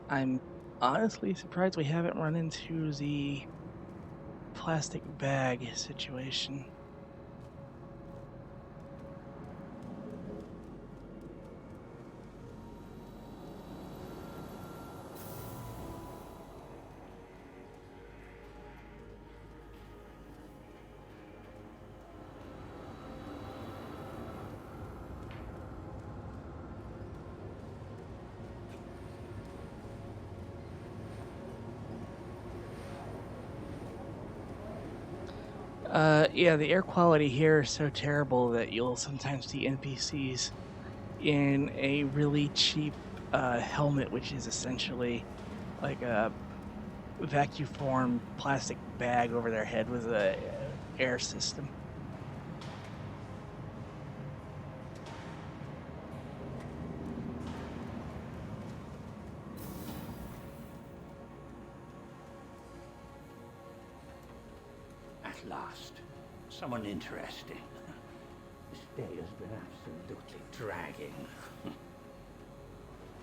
I'm honestly surprised we haven't run into the plastic bag situation. Yeah, the air quality here is so terrible that you'll sometimes see NPCs in a really cheap helmet, which is essentially like a vacuum formed plastic bag over their head with a air system. At last, someone interesting. This day has been absolutely dragging.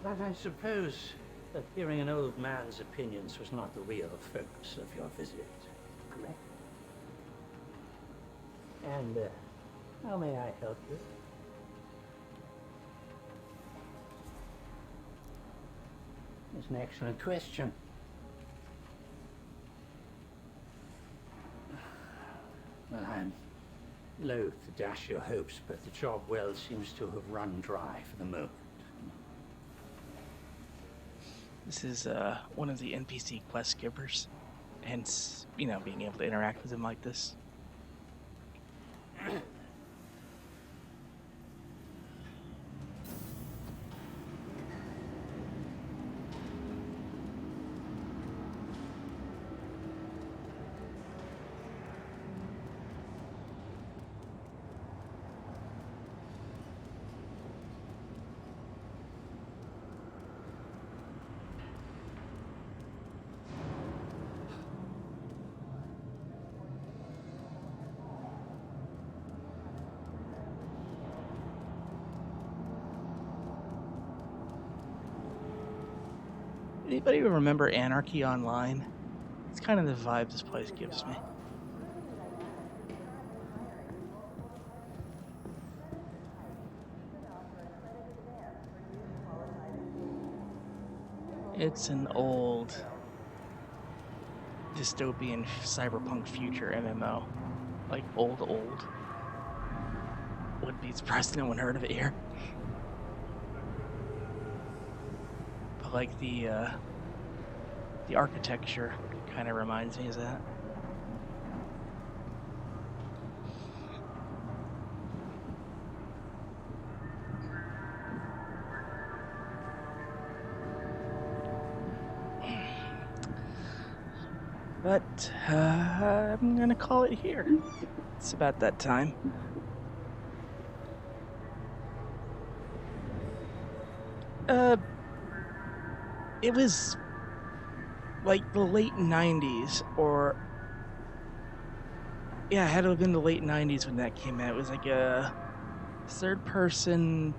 But I suppose that hearing an old man's opinions was not the real focus of your visit, correct? And how may I help you? That's an excellent question. Well, I'm loath to dash your hopes, but the job well seems to have run dry for the moment. This is one of the NPC quest skippers, hence, you know, being able to interact with him like this. Anybody remember Anarchy Online? It's kind of the vibe this place gives me. It's an old dystopian cyberpunk future MMO. Like old. Wouldn't be surprised no one heard of it here. But like the architecture kind of reminds me of that. But I'm gonna call it here. It's about that time. It was like the late 90s, or yeah, it had to have been the late 90s when that came out. It was like a third-person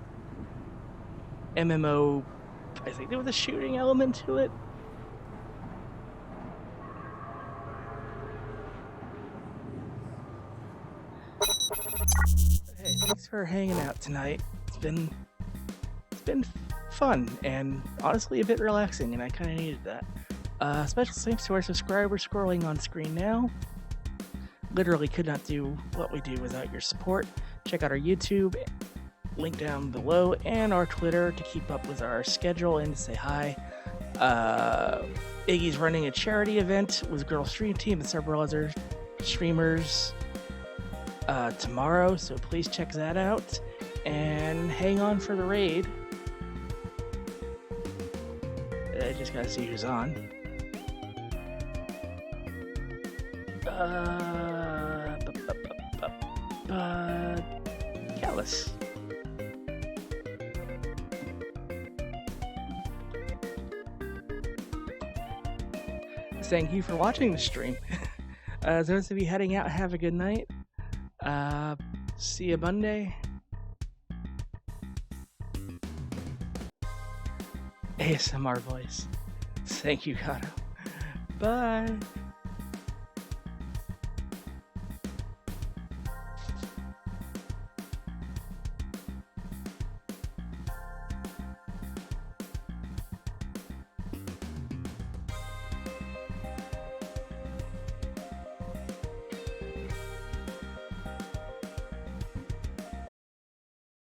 MMO. I think there was a shooting element to it. Hey, thanks for hanging out tonight. It's been fun and honestly a bit relaxing, and I kind of needed that. Special thanks to our subscribers scrolling on screen now. Literally could not do what we do without your support. Check out our YouTube, link down below, and our Twitter to keep up with our schedule and to say hi. Iggy's running a charity event with Girl Stream Team and several other streamers tomorrow, so please check that out and hang on for the raid. I just gotta see who's on. Callus. Thank you for watching the stream. Those of you heading out, have a good night. See you Monday. ASMR voice. Thank you, Kato. Bye.